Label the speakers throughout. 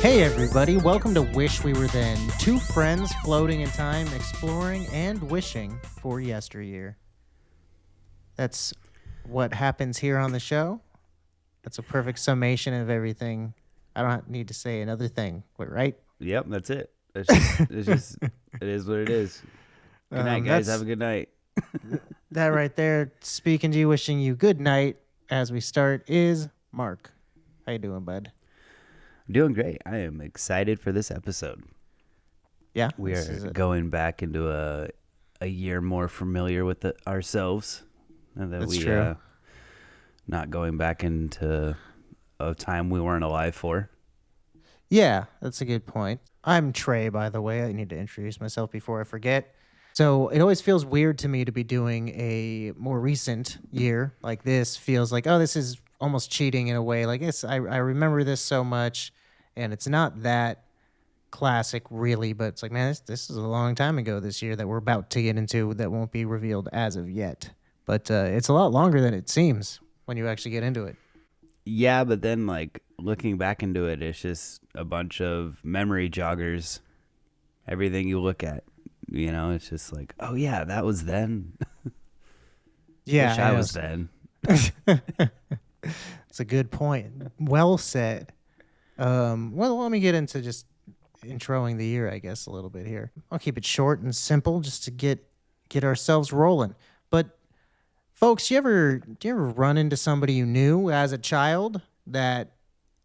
Speaker 1: Hey everybody, welcome to Wish We Were Then. Two friends floating in time, exploring and wishing for yesteryear. That's what happens here on the show. That's a perfect summation of everything. I don't need to say another thing, right?
Speaker 2: Yep, that's it. It is what it is. Good night, guys. Have a good night.
Speaker 1: That right there, speaking to you, wishing you good night as we start, is Mark. How you doing, bud?
Speaker 2: I'm doing great. I am excited for this episode.
Speaker 1: Yeah,
Speaker 2: We are going back into a year more familiar with ourselves, and that
Speaker 1: That's
Speaker 2: we
Speaker 1: true.
Speaker 2: not going back into a time we weren't alive for.
Speaker 1: Yeah, that's a good point. I'm Trey, by the way. I need to introduce myself before I forget. So it always feels weird to me to be doing a more recent year like this. Feels like, oh, this is almost cheating in a way. Like, I remember this so much, and it's not that classic, really, but it's like, man, this is a long time ago this year that we're about to get into that won't be revealed as of yet. But it's a lot longer than it seems when you actually get into it.
Speaker 2: Yeah, but then like looking back into it, it's just a bunch of memory joggers. Everything you look at, it's just like, oh yeah, that was then.
Speaker 1: Yeah,
Speaker 2: Wish I was then.
Speaker 1: It's a good point. Well said. Well, let me get into just introing the year, I guess, a little bit here. I'll keep it short and simple just to get ourselves rolling. But folks, do you ever run into somebody you knew as a child that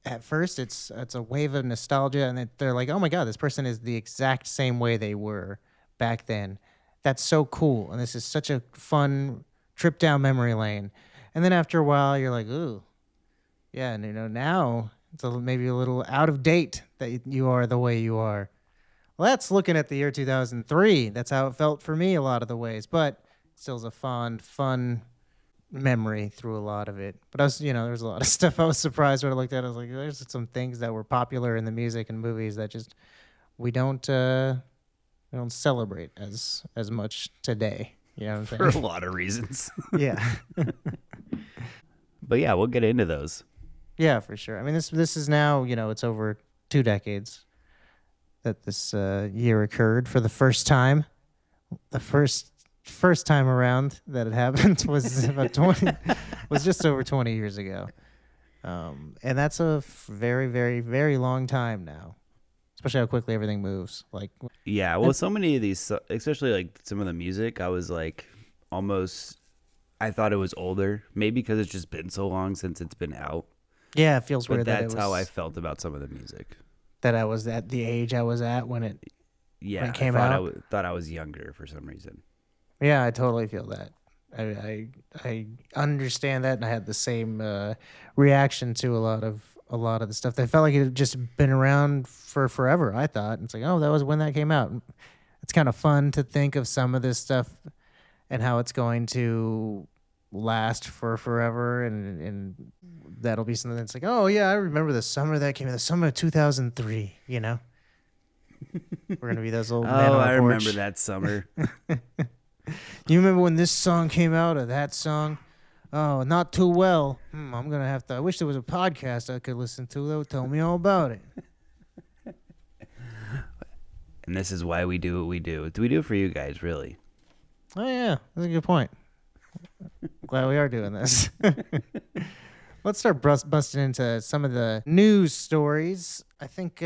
Speaker 1: at first it's a wave of nostalgia and they're like, oh my God, this person is the exact same way they were back then. That's so cool. And this is such a fun trip down memory lane. And then after a while, you're like, ooh, yeah, and now it's maybe a little out of date that you are the way you are. Well, that's looking at the year 2003. That's how it felt for me a lot of the ways, but still is a fond, fun memory through a lot of it. But there's a lot of stuff I was surprised when I looked at it. I was like, there's some things that were popular in the music and movies that just we don't celebrate as much today. You know what I'm
Speaker 2: For
Speaker 1: saying?
Speaker 2: a lot of reasons.
Speaker 1: Yeah.
Speaker 2: But yeah, we'll get into those.
Speaker 1: Yeah, for sure. I mean, this is now, it's over 2 decades that this year occurred for the first time. The first time around that it happened was about 20 was just over 20 years ago. And that's a very, very, very long time now. Especially how quickly everything moves. Like,
Speaker 2: Yeah, well, so many of these, especially like some of the music, I was like I thought it was older, maybe because it's just been so long since it's been out.
Speaker 1: yeah, it feels
Speaker 2: But
Speaker 1: weird
Speaker 2: that's how I felt about some of the music.
Speaker 1: that I was at the age I was at when it
Speaker 2: Yeah,
Speaker 1: came
Speaker 2: I thought
Speaker 1: out.
Speaker 2: thought I was younger for some reason.
Speaker 1: Yeah, I totally feel that. I understand that, and I had the same reaction to a lot of the stuff. They felt like it had just been around for forever. I thought it's like, oh, that was when that came out. It's kind of fun to think of some of this stuff and how it's going to last for forever, and that'll be something that's like, oh yeah, I remember the summer that came out, the summer of 2003. We're gonna be those old men on
Speaker 2: Oh,
Speaker 1: the
Speaker 2: I remember
Speaker 1: porch.
Speaker 2: that summer.
Speaker 1: You remember when this song came out or that song? Oh, not too well. I'm going to have to. I wish there was a podcast I could listen to that would tell me all about it.
Speaker 2: And this is why we do what we do. Do we do it for you guys, really?
Speaker 1: Oh, yeah. That's a good point. Glad we are doing this. Let's start busting into some of the news stories. I think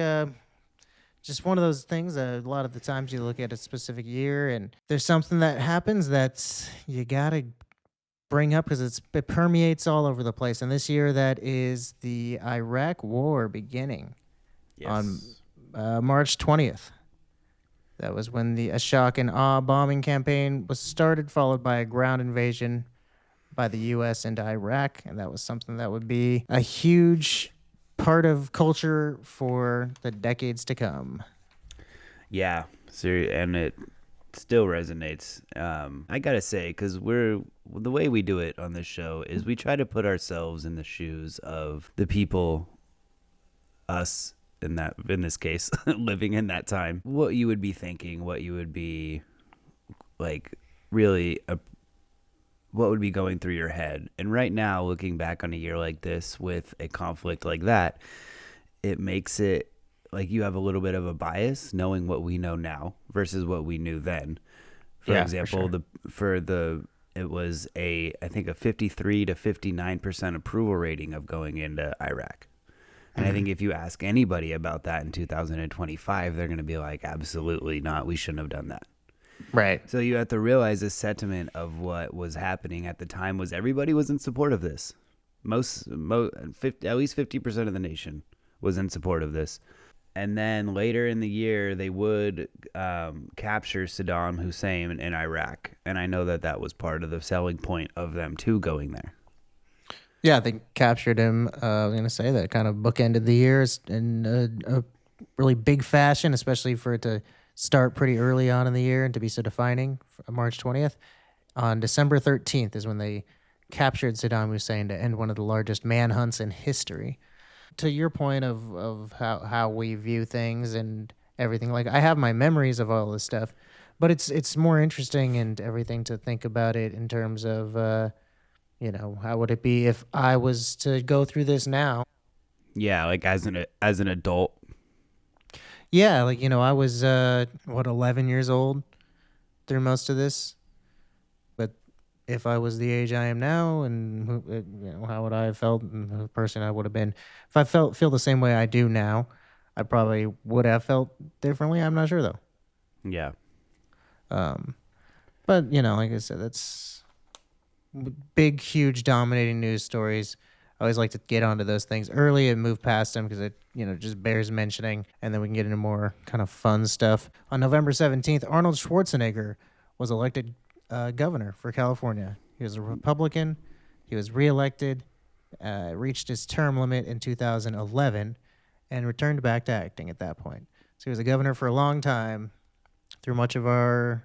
Speaker 1: just one of those things, a lot of the times you look at a specific year and there's something that happens that you got to bring up because it permeates all over the place. And this year, that is the Iraq War beginning on March 20th. That was when a shock and awe bombing campaign was started, followed by a ground invasion by the U.S. into Iraq. And that was something that would be a huge part of culture for the decades to come.
Speaker 2: Yeah, and it still resonates. I gotta say, because the way we do it on this show is we try to put ourselves in the shoes of the people, us in this case, living in that time. What you would be thinking, what you would be like, really, what would be going through your head. And right now, looking back on a year like this with a conflict like that, it makes it like you have a little bit of a bias knowing what we know now versus what we knew then. For example, it was I think a 53 to 59% approval rating of going into Iraq. And I think if you ask anybody about that in 2025, they're going to be like, absolutely not. We shouldn't have done that.
Speaker 1: Right.
Speaker 2: So you have to realize the sentiment of what was happening at the time was everybody was in support of this. At least 50% of the nation was in support of this. And then later in the year, they would capture Saddam Hussein in Iraq. And I know that was part of the selling point of them too going there.
Speaker 1: Yeah, they captured him. I was going to say that kind of bookended the years in a really big fashion, especially for it to start pretty early on in the year and to be so defining. March 20th. On December 13th is when they captured Saddam Hussein to end one of the largest manhunts in history. To your point of how we view things and everything, like I have my memories of all this stuff, but it's more interesting and everything to think about it in terms of, how would it be if I was to go through this now?
Speaker 2: Yeah, like as an adult.
Speaker 1: Yeah, like, I was, 11 years old through most of this. But if I was the age I am now and, how would I have felt and the person I would have been? If I feel the same way I do now, I probably would have felt differently. I'm not sure, though.
Speaker 2: Yeah.
Speaker 1: But, like I said, that's big, huge, dominating news stories. I always like to get onto those things early and move past them because it, just bears mentioning, and then we can get into more kind of fun stuff. On November 17th, Arnold Schwarzenegger was elected governor for California. He was a Republican. He was reelected, reached his term limit in 2011, and returned back to acting at that point. So he was a governor for a long time through much of our...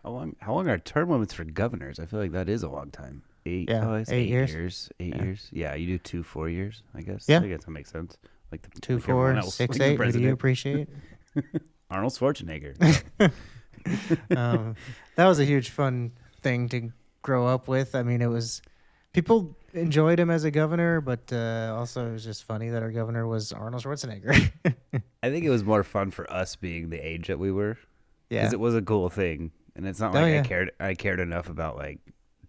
Speaker 2: How long are term limits for governors? I feel like that is a long time. 8 years. 8 years. Yeah, you do 2 4 years, I guess.
Speaker 1: Yeah.
Speaker 2: I guess that makes sense. Like
Speaker 1: 2 4 6 8. What do you appreciate?
Speaker 2: Arnold Schwarzenegger.
Speaker 1: That was a huge fun thing to grow up with. I mean, it was people enjoyed him as a governor, but also it was just funny that our governor was Arnold Schwarzenegger.
Speaker 2: I think it was more fun for us being the age that we were.
Speaker 1: Yeah,
Speaker 2: because it was a cool thing, and it's not like I cared enough about like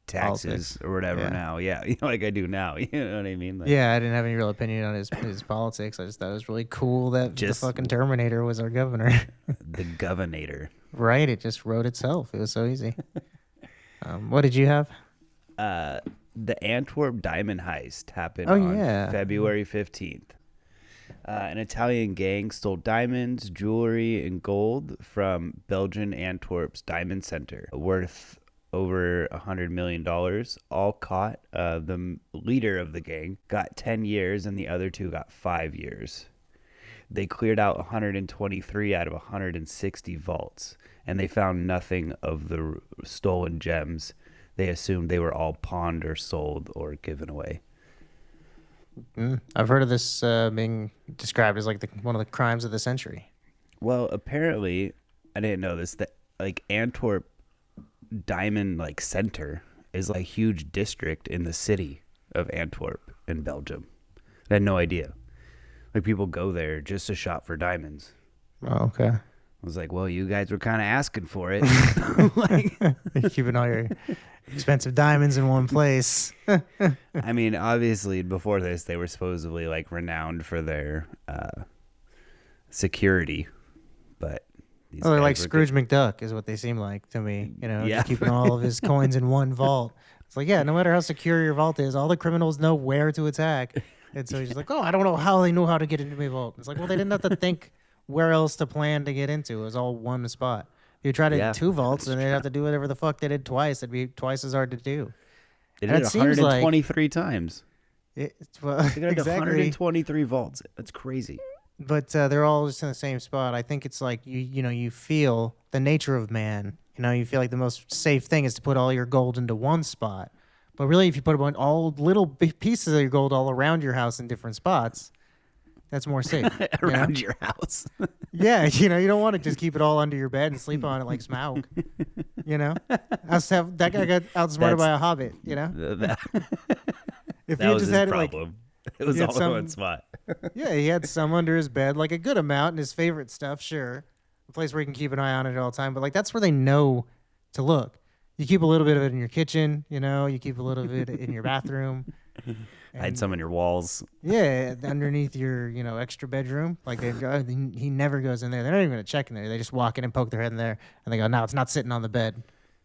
Speaker 2: taxes
Speaker 1: politics
Speaker 2: or whatever now. Yeah, like I do now. You know what I mean? Like,
Speaker 1: yeah, I didn't have any real opinion on his politics. I just thought it was really cool that the fucking Terminator was our governor.
Speaker 2: The governor.
Speaker 1: Right, it just wrote itself. It was so easy. What did you have?
Speaker 2: The Antwerp diamond heist happened on February 15th. An Italian gang stole diamonds, jewelry, and gold from Belgian Antwerp's diamond center, worth over $100 million, all caught. The leader of the gang got 10 years and the other two got 5 years. They cleared out 123 out of 160 vaults, and they found nothing of the stolen gems. They assumed they were all pawned or sold or given away.
Speaker 1: I've heard of this being described as like one of the crimes of the century.
Speaker 2: Well, apparently, I didn't know this, that like Antwerp Diamond like Center is like a huge district in the city of Antwerp in Belgium. I had no idea. Like people go there just to shop for diamonds.
Speaker 1: Oh, okay.
Speaker 2: I was like, well, you guys were kind of asking for it.
Speaker 1: Like, keeping all your expensive diamonds in one place.
Speaker 2: I mean, obviously, before this, they were supposedly like renowned for their security, but
Speaker 1: they're like Scrooge McDuck, is what they seem like to me. Just keeping all of his coins in one vault. It's like, yeah, no matter how secure your vault is, all the criminals know where to attack. And so he's just like, oh, I don't know how they knew how to get into my vault. It's like, well, they didn't have to think where else to plan to get into. It was all one spot. If you try to do 2 vaults, then they'd have to do whatever the fuck they did twice. It'd be twice as hard to do.
Speaker 2: They did it 123 times.
Speaker 1: They
Speaker 2: got 123 vaults. That's crazy.
Speaker 1: But they're all just in the same spot. I think it's like you feel the nature of man. You feel like the most safe thing is to put all your gold into one spot. But really, if you put all little pieces of your gold all around your house in different spots, that's more safe.
Speaker 2: Around your house.
Speaker 1: Yeah, you don't want to just keep it all under your bed and sleep on it like Smaug. That guy got outsmarted by a hobbit. If
Speaker 2: That
Speaker 1: you
Speaker 2: was
Speaker 1: just
Speaker 2: his
Speaker 1: had
Speaker 2: problem. It was all in one spot.
Speaker 1: Yeah, he had some under his bed, like a good amount, and his favorite stuff. Sure, a place where you can keep an eye on it at all time. But like that's where they know to look. You keep a little bit of it in your kitchen. You keep a little bit in your bathroom.
Speaker 2: Hide
Speaker 1: And
Speaker 2: some in your walls.
Speaker 1: yeah, underneath your extra bedroom, like he never goes in there. They're not even gonna check in there. They just walk in and poke their head in there, and they go, "No, it's not sitting on the bed,"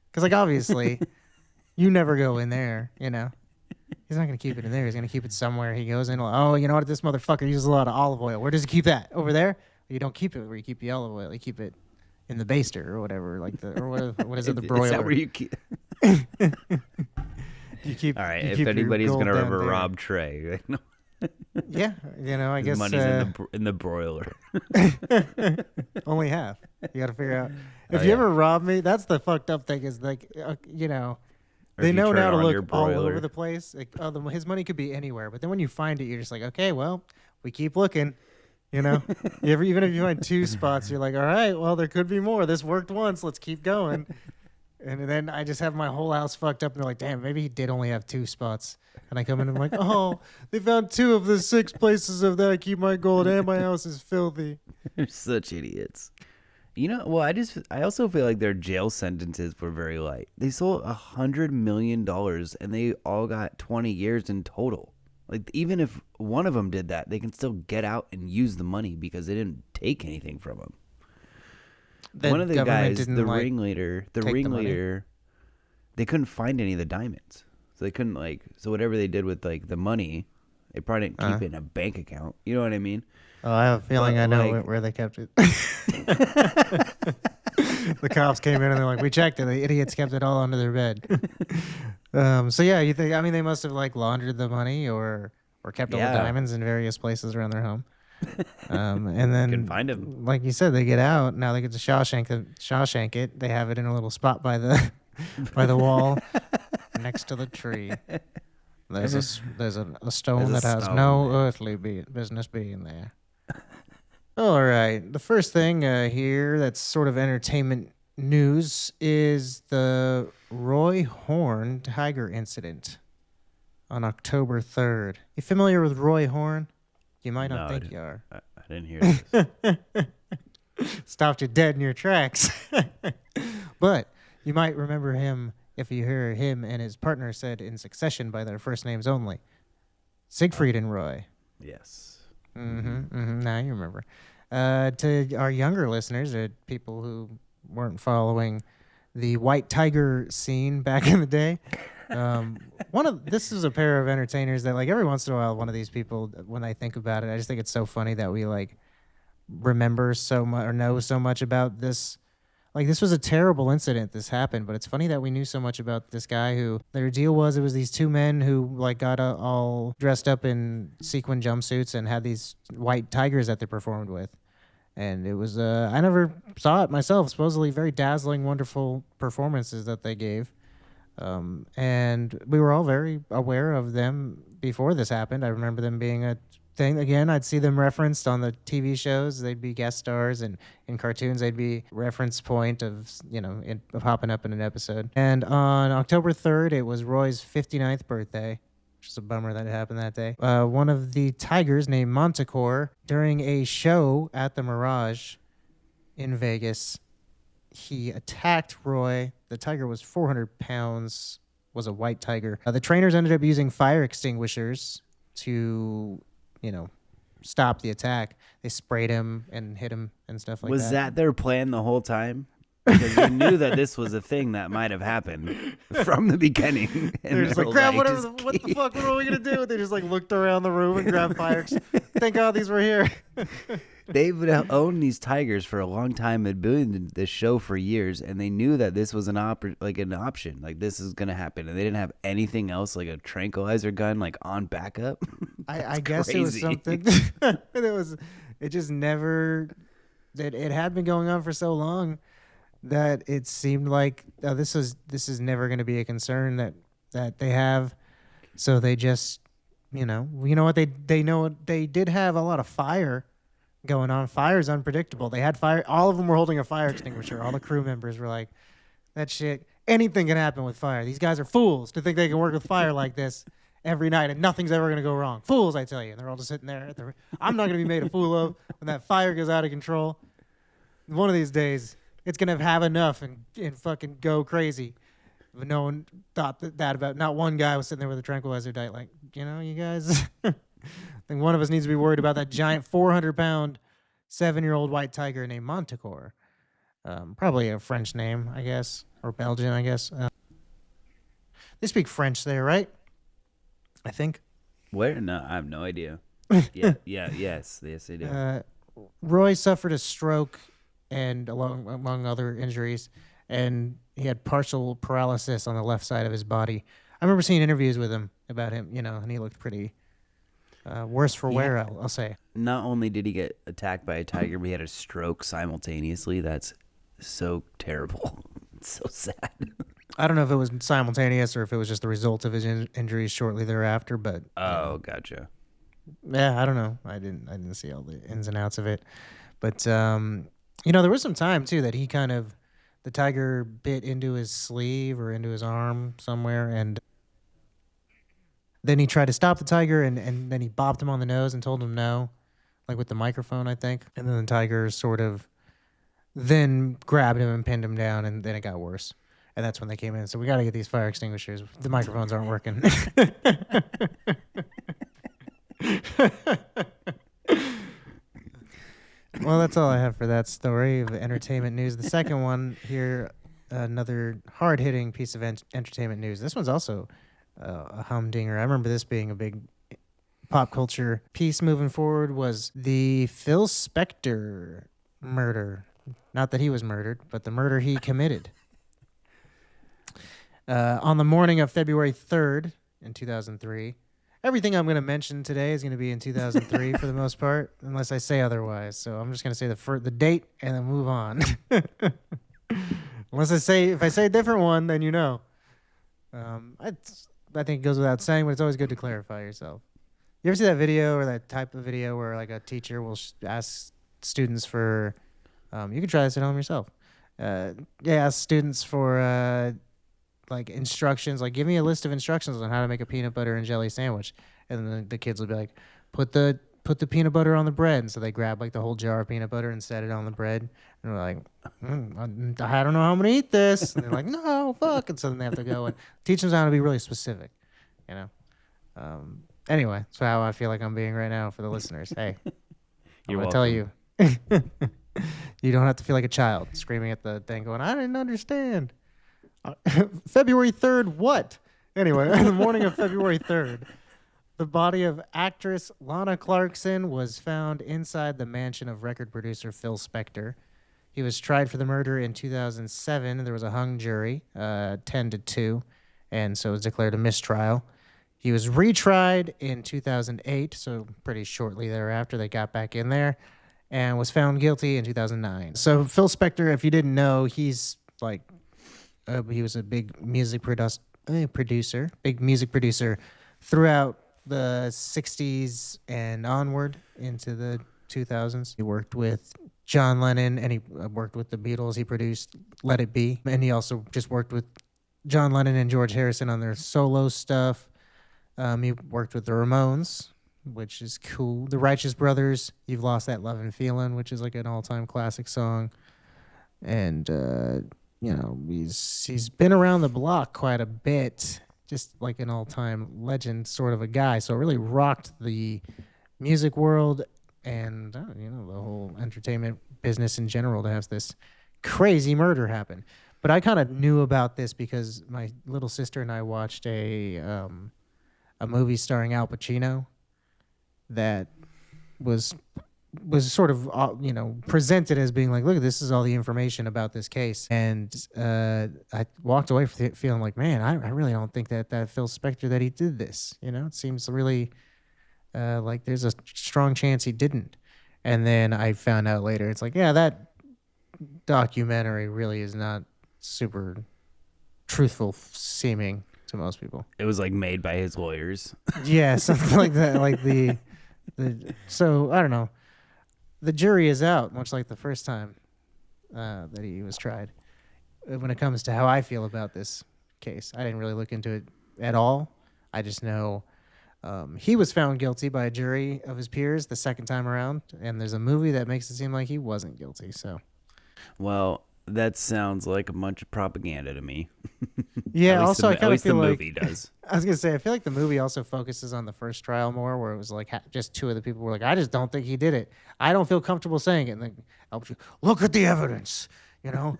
Speaker 1: because like obviously, you never go in there. He's not gonna keep it in there. He's gonna keep it somewhere. He goes in, like, oh, you know what? This motherfucker uses a lot of olive oil. Where does he keep that? Over there? You don't keep it where you keep the olive oil. You keep it in the baster or whatever, what is it? The broiler.
Speaker 2: Is that where you keep?
Speaker 1: You keep.
Speaker 2: All right.
Speaker 1: You
Speaker 2: If
Speaker 1: keep your
Speaker 2: anybody's
Speaker 1: gold
Speaker 2: gonna
Speaker 1: down
Speaker 2: ever
Speaker 1: there.
Speaker 2: rob Trey,
Speaker 1: Yeah, I
Speaker 2: his
Speaker 1: guess
Speaker 2: money's in the broiler.
Speaker 1: only half. You got to figure out if
Speaker 2: Oh,
Speaker 1: you
Speaker 2: yeah.
Speaker 1: ever rob me. That's the fucked up thing is like
Speaker 2: Or
Speaker 1: they
Speaker 2: if you
Speaker 1: know
Speaker 2: turn
Speaker 1: now to
Speaker 2: on your
Speaker 1: look all
Speaker 2: broiler.
Speaker 1: over the place. Like, his money could be anywhere, but then when you find it, you're just like, okay, well, we keep looking. Even if you find 2 spots, you're like, all right, well, there could be more. This worked once. Let's keep going. And then I just have my whole house fucked up, and they're like, damn, maybe he did only have 2 spots. And I come in and I'm like, oh, they found 2 of the 6 places of that I keep my gold, and my house is filthy.
Speaker 2: They're such idiots. Well, I also feel like their jail sentences were very light. They sold $100 million and they all got 20 years in total. Like, even if one of them did that, they can still get out and use the money because they didn't take anything from them. One of the guys, the ringleader, they couldn't find any of the diamonds. So they couldn't so whatever they did with the money, they probably didn't keep it in a bank account. You know what I mean?
Speaker 1: Oh, I have a feeling
Speaker 2: But,
Speaker 1: I know where they kept it. The cops came in and they're like, we checked it. The idiots kept it all under their bed. So yeah, you think? I mean, they must have laundered the money or kept all the diamonds in various places around their home. And then
Speaker 2: Couldn't find them.
Speaker 1: like you said, they get out. Now they get to Shawshank it. They have it in a little spot by the wall next to the tree. There's a stone
Speaker 2: There's a
Speaker 1: that has
Speaker 2: stone
Speaker 1: no
Speaker 2: there.
Speaker 1: earthly business being there. All right. The first thing here that's sort of entertainment news is the Roy Horn tiger incident on October 3rd. You familiar with Roy Horn? You might not
Speaker 2: No,
Speaker 1: think you are.
Speaker 2: I didn't hear this.
Speaker 1: Stopped you dead in your tracks. But you might remember him if you hear him and his partner said in succession by their first names only. Siegfried and Roy.
Speaker 2: Yes.
Speaker 1: Now you remember. To our younger listeners, people who weren't following the white tiger scene back in the day, this is a pair of entertainers that every once in a while, one of these people, when I think about it, I just think it's so funny that we remember so much or know so much about this. This was a terrible incident. This happened, but it's funny that we knew so much about this guy who their deal was. It was these 2 men who got all dressed up in sequin jumpsuits and had these white tigers that they performed with. And it was, I never saw it myself, supposedly very dazzling, wonderful performances that they gave. And we were all very aware of them before this happened. I remember them being a thing. Again, I'd see them referenced on the TV shows. They'd be guest stars, and in cartoons, they'd be reference point of, popping up in an episode. And on October 3rd, it was Roy's 59th birthday, which is a bummer that it happened that day. One of the tigers named Manticore, during a show at the Mirage in Vegas, he attacked Roy. The tiger was 400 pounds, was a white tiger. The trainers ended up using fire extinguishers to stop the attack. They sprayed him and hit him and stuff like that.
Speaker 2: Was that their plan the whole time? Because they knew that this was a thing that might have happened from the beginning. And
Speaker 1: They're just
Speaker 2: they
Speaker 1: like,
Speaker 2: were
Speaker 1: grab
Speaker 2: like,
Speaker 1: whatever. What the fuck? What are we gonna do? They just looked around the room and grabbed fire. Thank God these were here.
Speaker 2: They've owned these tigers for a long time, had been doing this show for years, and they knew that this was an option. This is gonna happen, and they didn't have anything else, like a tranquilizer gun, on backup.
Speaker 1: I guess it was
Speaker 2: crazy.
Speaker 1: something. It just never. It had been going on for so long that it seemed like this is never going to be a concern that they have. So they just, you know what they did have a lot of fire going on. Fire's unpredictable. They had fire. All of them were holding a fire extinguisher. All the crew members were like, that shit, anything can happen with fire. These guys are fools to think they can work with fire like this. every night, and nothing's ever gonna go wrong. Fools, I tell you. And they're all just sitting there. I'm not gonna be made a fool of when that fire goes out of control. One of these days, it's gonna have enough and fucking go crazy. But no one thought that about. Not one guy was sitting there with a tranquilizer diet, like, you guys. I think one of us needs to be worried about that giant 400-pound 7-year-old white tiger named Manticore. Probably a French name, I guess, or Belgian, I guess. They speak French there, right? I think.
Speaker 2: Where? No, I have no idea. Yes, they do.
Speaker 1: Roy suffered a stroke and among other injuries, and he had partial paralysis on the left side of his body. I remember seeing interviews with him about him, and he looked pretty worse for wear, I'll say.
Speaker 2: Not only did he get attacked by a tiger, but he had a stroke simultaneously. That's so terrible. It's so sad.
Speaker 1: I don't know if it was simultaneous or if it was just the result of his injuries shortly thereafter, but
Speaker 2: Gotcha.
Speaker 1: Yeah, I don't know. I didn't see all the ins and outs of it, but there was some time too that the tiger bit into his sleeve or into his arm somewhere, and then he tried to stop the tiger, and then he bopped him on the nose and told him no, like with the microphone, I think, and then the tiger sort of then grabbed him and pinned him down, and then it got worse. And that's when they came in. So we got to get these fire extinguishers. The microphones aren't working. Well, that's all I have for that story of entertainment news. The second one here, another hard-hitting piece of entertainment news. This one's also a humdinger. I remember this being a big pop culture piece moving forward, was the Phil Spector murder. Not that he was murdered, but the murder he committed. On the morning of February 3rd in 2003. Everything I'm going to mention today is going to be in 2003 for the most part, unless I say otherwise. So I'm just going to say the date and then move on. If I say a different one, then you know. I think it goes without saying, but it's always good to clarify yourself. You ever see that video or that type of video where like a teacher will ask students for, you can try this at home yourself. Ask students for like instructions, like give me a list of instructions on how to make a peanut butter and jelly sandwich, and then the kids will be like, put the peanut butter on the bread, and so they grab like the whole jar of peanut butter and set it on the bread, and they're like, I don't know how I'm gonna eat this, and they're like, no, fuck, and so then they have to go and teach them how to be really specific, Anyway, that's how I feel like I'm being right now for the listeners. Hey, I'm gonna tell you, you don't have to feel like a child screaming at the thing, going, I didn't understand. February 3rd, what? Anyway, the morning of February 3rd, the body of actress Lana Clarkson was found inside the mansion of record producer Phil Spector. He was tried for the murder in 2007. There was a hung jury, 10-2, and so it was declared a mistrial. He was retried in 2008, so pretty shortly thereafter they got back in there, and was found guilty in 2009. So Phil Spector, if you didn't know, he's like... he was a big music producer throughout the 60s and onward into the 2000s. He worked with John Lennon, and he worked with the Beatles. He produced Let It Be, and he also just worked with John Lennon and George Harrison on their solo stuff. He worked with the Ramones, which is cool. The Righteous Brothers, You've Lost That Lovin' Feelin', which is like an all-time classic song. And... he's been around the block quite a bit, just like an all-time legend sort of a guy. So it really rocked the music world and, the whole entertainment business in general to have this crazy murder happen. But I kind of knew about this because my little sister and I watched a movie starring Al Pacino that was sort of, presented as being like, look, this is all the information about this case. And I walked away feeling like, man, I really don't think that Phil Spector, that he did this. It seems really like there's a strong chance he didn't. And then I found out later, it's like, yeah, that documentary really is not super truthful seeming to most people.
Speaker 2: It was like made by his lawyers.
Speaker 1: Yeah, something like that. Like so I don't know. The jury is out, much like the first time that he was tried. When it comes to how I feel about this case, I didn't really look into it at all. I just know He was found guilty by a jury of his peers the second time around, and there's a movie that makes it seem like he wasn't guilty. So,
Speaker 2: Well, that sounds like a bunch of propaganda to me.
Speaker 1: yeah. Also, I
Speaker 2: At
Speaker 1: kind of
Speaker 2: least the
Speaker 1: feel like
Speaker 2: movie does.
Speaker 1: I was gonna say I feel like the movie also focuses on the first trial more, where it was like just two of the people were like, "I just don't think he did it. I don't feel comfortable saying it." And then look at the evidence. You know,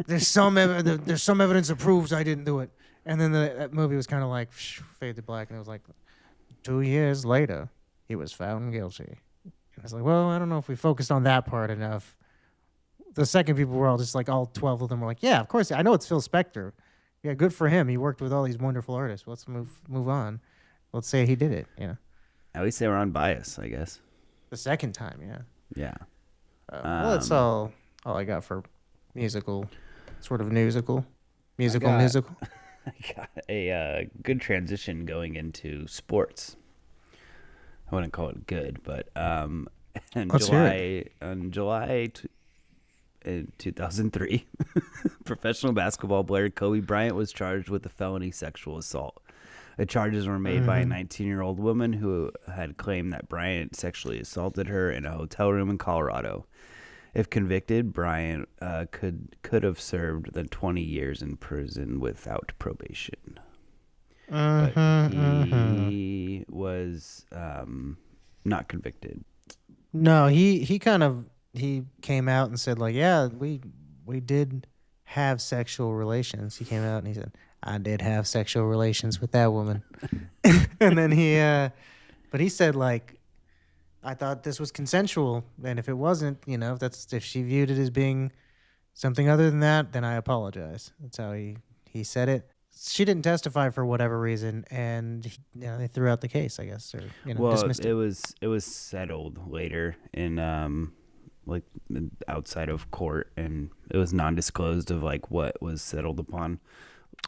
Speaker 1: there's some evidence that proves I didn't do it. And then that movie was kind of like fade to black, and it was like 2 years later, he was found guilty. And I was like, well, I don't know if we focused on that part enough. The second people were all just like, all 12 of them were like, yeah, of course. I know it's Phil Spector. Yeah, good for him. He worked with all these wonderful artists. Let's move on. Let's say he did it.
Speaker 2: At least they were unbiased, I guess.
Speaker 1: The second time, yeah.
Speaker 2: Yeah.
Speaker 1: Well, that's all I got for musical, sort of musical. Musical.
Speaker 2: I got a good transition going into sports. I wouldn't call it good, but
Speaker 1: Let's hear it.
Speaker 2: on July in 2003, professional basketball player Kobe Bryant was charged with a felony sexual assault. The charges were made by a 19-year-old woman who had claimed that Bryant sexually assaulted her in a hotel room in Colorado. If convicted, Bryant could have served the 20 years in prison without probation. But he was not convicted.
Speaker 1: No, he came out and said like, yeah, we did have sexual relations. He came out and he said, I did have sexual relations with that woman. And then but he said like, I thought this was consensual, and if it wasn't, if she viewed it as being something other than that, then I apologize. That's how he said it. She didn't testify for whatever reason, and they threw out the case, I guess, or dismissed it.
Speaker 2: It was settled later in like outside of court, and it was non-disclosed of like what was settled upon.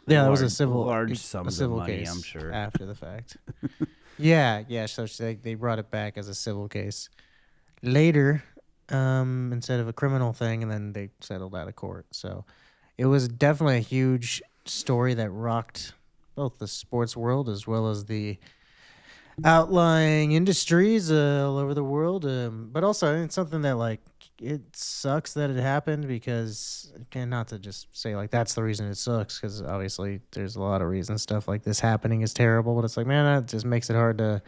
Speaker 1: Yeah, that was a
Speaker 2: large sums of money,
Speaker 1: case
Speaker 2: I'm sure.
Speaker 1: after the fact. Yeah. So they brought it back as a civil case later, instead of a criminal thing, and then they settled out of court. So it was definitely a huge story that rocked both the sports world as well as the outlying industries all over the world. But also it's something that like it sucks that it happened because again, not to just say like that's the reason it sucks because obviously there's a lot of reasons stuff like this happening is terrible. But it's like man, that just makes it hard to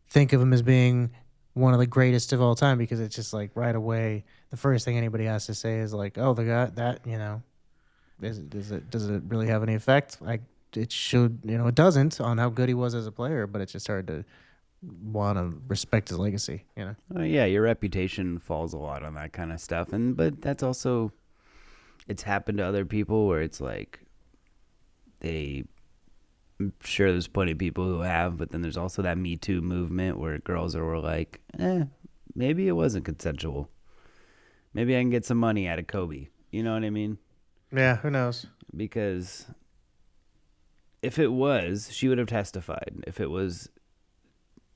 Speaker 1: think of him as being one of the greatest of all time because it's just like right away the first thing anybody has to say is like, oh, the guy that does it really have any effect? It should, it doesn't on how good he was as a player, but it's just hard to want to respect his legacy,
Speaker 2: Yeah, your reputation falls a lot on that kind of stuff, but that's also it's happened to other people where it's like I'm sure there's plenty of people who have, but then there's also that Me Too movement where girls were like, maybe it wasn't consensual. Maybe I can get some money out of Kobe. You know what I mean?
Speaker 1: Yeah, who knows?
Speaker 2: Because if it was, she would have testified. If it was,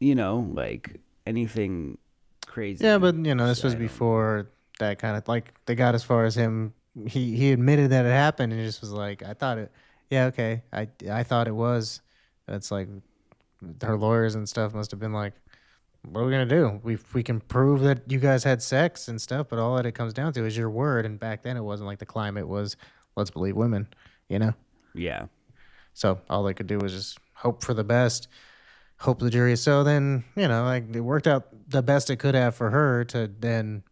Speaker 2: like anything crazy.
Speaker 1: Yeah, but this was before that kind of like they got as far as him. He admitted that it happened and he just was like, I thought it. Yeah, okay. I thought it was. It's like her lawyers and stuff must have been like, what are we gonna do? We can prove that you guys had sex and stuff, but all that it comes down to is your word. And back then, it wasn't like the climate was let's believe women,
Speaker 2: Yeah.
Speaker 1: So all they could do was just hope for the best, hope the jury. So then like it worked out the best it could have for her to then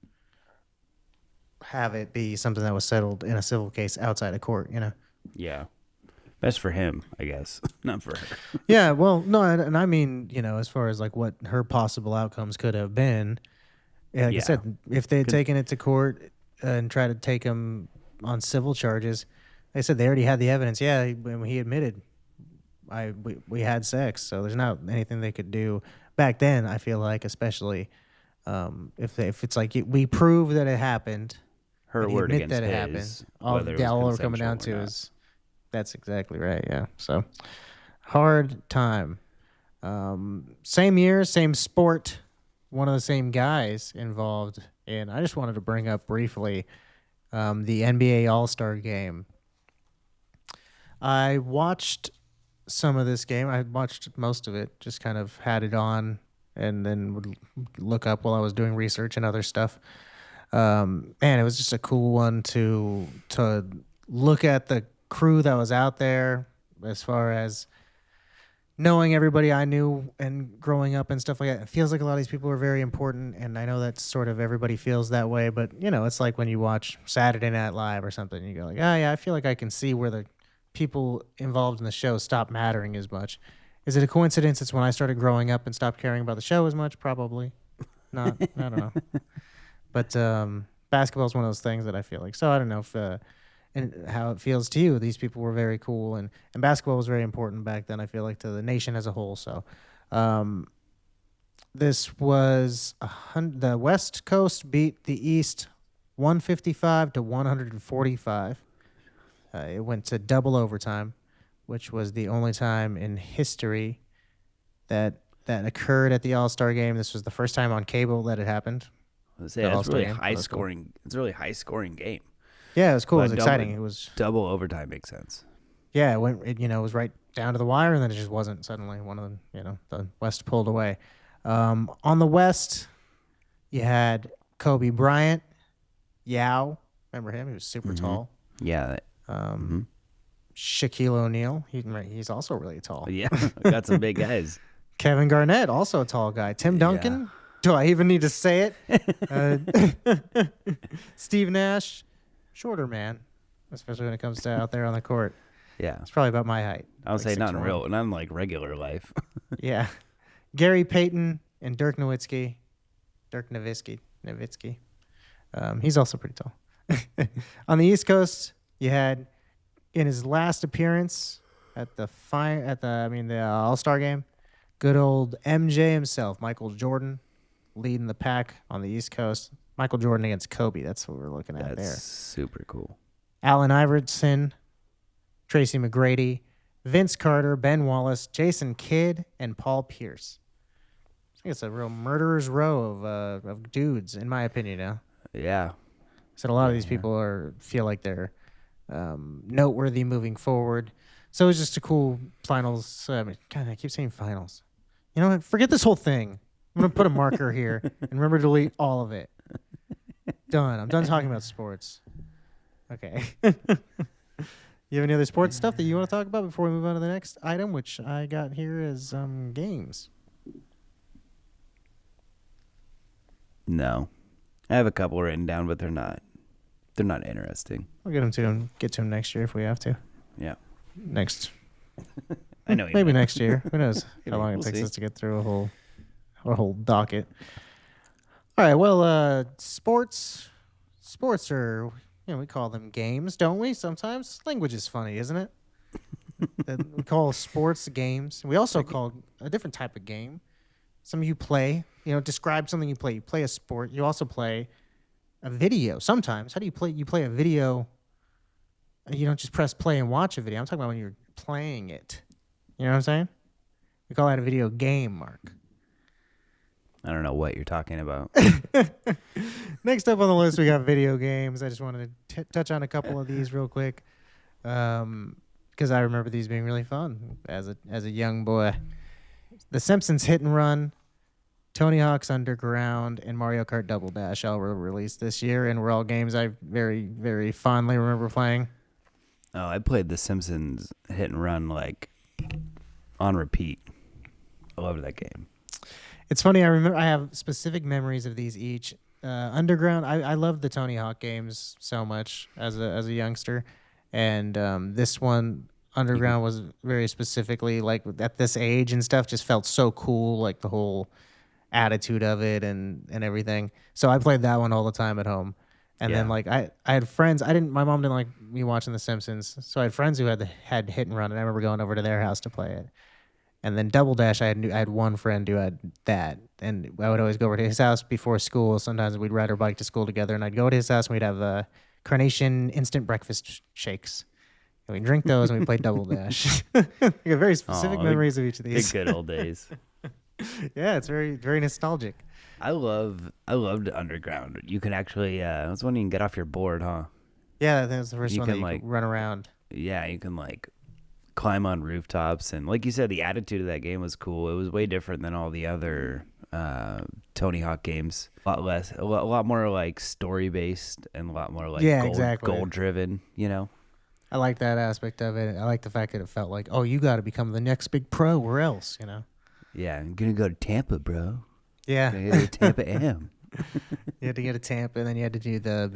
Speaker 1: have it be something that was settled in a civil case outside of court.
Speaker 2: Yeah. Best for him, I guess, not for her.
Speaker 1: Yeah, well, no, and I mean, as far as like what her possible outcomes could have been, like I said, if they had taken it to court and tried to take him on civil charges, they said they already had the evidence. Yeah, he admitted, we had sex, so there's not anything they could do back then. I feel like, especially if it's like we prove that it happened,
Speaker 2: her word against that it happened.
Speaker 1: All we're coming down to is. That's exactly right. Yeah. So hard time. Same year, same sport, one of the same guys involved. And I just wanted to bring up briefly the NBA All-Star game. I watched some of this game. I watched most of it, just kind of had it on and then would look up while I was doing research and other stuff. And it was just a cool one to look at the crew that was out there as far as knowing everybody I knew and growing up and stuff like that. It feels like a lot of these people are very important, and I know that sort of everybody feels that way. But it's like when you watch Saturday Night Live or something, you go like, oh yeah, I feel like I can see where the people involved in the show stop mattering as much. Is it a coincidence? It's when I started growing up and stopped caring about the show as much. Probably not. I don't know. But basketball is one of those things that I feel like. So I don't know if and how it feels to you. These people were very cool, and basketball was very important back then. I feel like to the nation as a whole. So this was the West Coast beat the East 155 to 145. It went to double overtime, which was the only time in history that occurred at the All-Star game. This was the first time on cable that it happened.
Speaker 2: It's really high scoring. Cool. It's a really high scoring game.
Speaker 1: Yeah, it was cool. It was exciting. It was
Speaker 2: double overtime. Makes sense.
Speaker 1: Yeah, it went. It was right down to the wire, and then it just wasn't. Suddenly, one of them, the West pulled away. On the West, you had Kobe Bryant, Yao. Remember him? He was super tall.
Speaker 2: Yeah.
Speaker 1: Shaquille O'Neal. He's also really tall.
Speaker 2: Yeah, got some big guys.
Speaker 1: Kevin Garnett, also a tall guy. Tim Duncan. Yeah. Do I even need to say it? Steve Nash, shorter man, especially when it comes to out there on the court.
Speaker 2: Yeah,
Speaker 1: it's probably about my height.
Speaker 2: I would say not in like regular life.
Speaker 1: Yeah, Gary Payton and Dirk Nowitzki. He's also pretty tall. On the East Coast, you had in his last appearance at the All-Star game, good old MJ himself, Michael Jordan, leading the pack on the East Coast. Michael Jordan against Kobe. That's what we're looking at there.
Speaker 2: That's super cool.
Speaker 1: Allen Iverson, Tracy McGrady, Vince Carter, Ben Wallace, Jason Kidd, and Paul Pierce. I think it's a real murderer's row of dudes, in my opinion. Now.
Speaker 2: Yeah.
Speaker 1: So a lot of these people feel like they're noteworthy moving forward. So it was just a cool finals. God, I keep saying finals. You know what? Forget this whole thing. I'm going to put a marker here and remember to delete all of it. Done. I'm done talking about sports. Okay. You have any other sports stuff that you want to talk about before we move on to the next item, which I got here as games?
Speaker 2: No. I have a couple written down, but they're not interesting.
Speaker 1: We'll get to them next year if we have to.
Speaker 2: Yeah.
Speaker 1: Next.
Speaker 2: I know.
Speaker 1: Maybe next year. Who knows how long it takes us to get through a whole docket. All right. Well, sports are, we call them games, don't we? Sometimes language is funny, isn't it? We call sports games. We also call a different type of game. Some of you play. Describe something you play. You play a sport. You also play a video. Sometimes, how do you play? You play a video. You don't just press play and watch a video. I'm talking about when you're playing it. You know what I'm saying? We call that a video game, Mark.
Speaker 2: I don't know what you're talking about.
Speaker 1: Next up on the list, we got video games. I just wanted to touch on a couple of these real quick because I remember these being really fun as a young boy. The Simpsons Hit and Run, Tony Hawk's Underground, and Mario Kart Double Dash all were released this year, and were all games I very, very fondly remember playing.
Speaker 2: Oh, I played The Simpsons Hit and Run like on repeat. I loved that game.
Speaker 1: It's funny. I have specific memories of these each. Underground. I loved the Tony Hawk games so much as a youngster, and this one, Underground, was very specifically like at this age and stuff. Just felt so cool, like the whole attitude of it and everything. So I played that one all the time at home. And then like I had friends. My mom didn't like me watching The Simpsons, so I had friends who had Hit and Run, and I remember going over to their house to play it. And then Double Dash, I had one friend who had that, and I would always go over to his house before school. Sometimes we'd ride our bike to school together, and I'd go to his house, and we'd have Carnation instant breakfast shakes. And we'd drink those, and we'd play Double Dash. I got very specific memories of each of these.
Speaker 2: The good old days.
Speaker 1: Yeah, it's very, very nostalgic.
Speaker 2: I loved Underground. You can actually, that's when you can get off your board, huh?
Speaker 1: Yeah, that was the first one that you could run around.
Speaker 2: Yeah, you can like climb on rooftops, and like you said, the attitude of that game was cool. It was way different than all the other Tony Hawk games. A lot more like story based, and a lot more like
Speaker 1: Yeah, exactly.
Speaker 2: goal driven. You know.
Speaker 1: I like that aspect of it. I like the fact that it felt like, oh, you got to become the next big pro, or else, you know.
Speaker 2: Yeah, I'm gonna go to Tampa, bro.
Speaker 1: Yeah,
Speaker 2: Gonna go to Tampa AM.
Speaker 1: you had to get to Tampa, and then you had to do the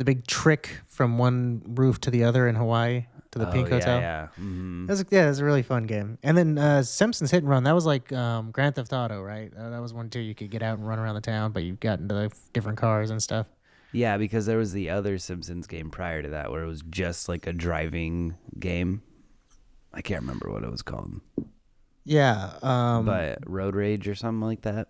Speaker 1: big trick from one roof to the other in Hawaii to the Pink Hotel.
Speaker 2: Yeah. Mm-hmm.
Speaker 1: It was a really fun game. And then Simpsons Hit and Run, that was like Grand Theft Auto, right? That was one too. You could get out and run around the town, but you got into the different cars and stuff.
Speaker 2: Yeah, because there was the other Simpsons game prior to that where it was just like a driving game. I can't remember what it was called.
Speaker 1: Yeah.
Speaker 2: But Road Rage or something like that.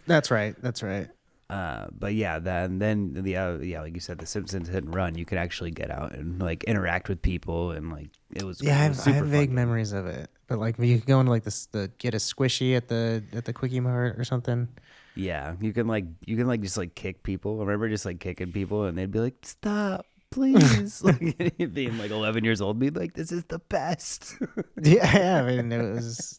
Speaker 1: That's right.
Speaker 2: But yeah, then like you said, the Simpsons Hit and Run, you could actually get out and like interact with people, and like it was.
Speaker 1: Yeah,
Speaker 2: it was
Speaker 1: I have
Speaker 2: super
Speaker 1: vague
Speaker 2: fun.
Speaker 1: memories of it, but like you could go into like get a squishy at the Quickie Mart or something.
Speaker 2: Yeah, you can just like kick people. I remember just like kicking people, and they'd be like, "Stop, please!" Like being like 11 years old, be like, "This is the best."
Speaker 1: Yeah, I mean it was,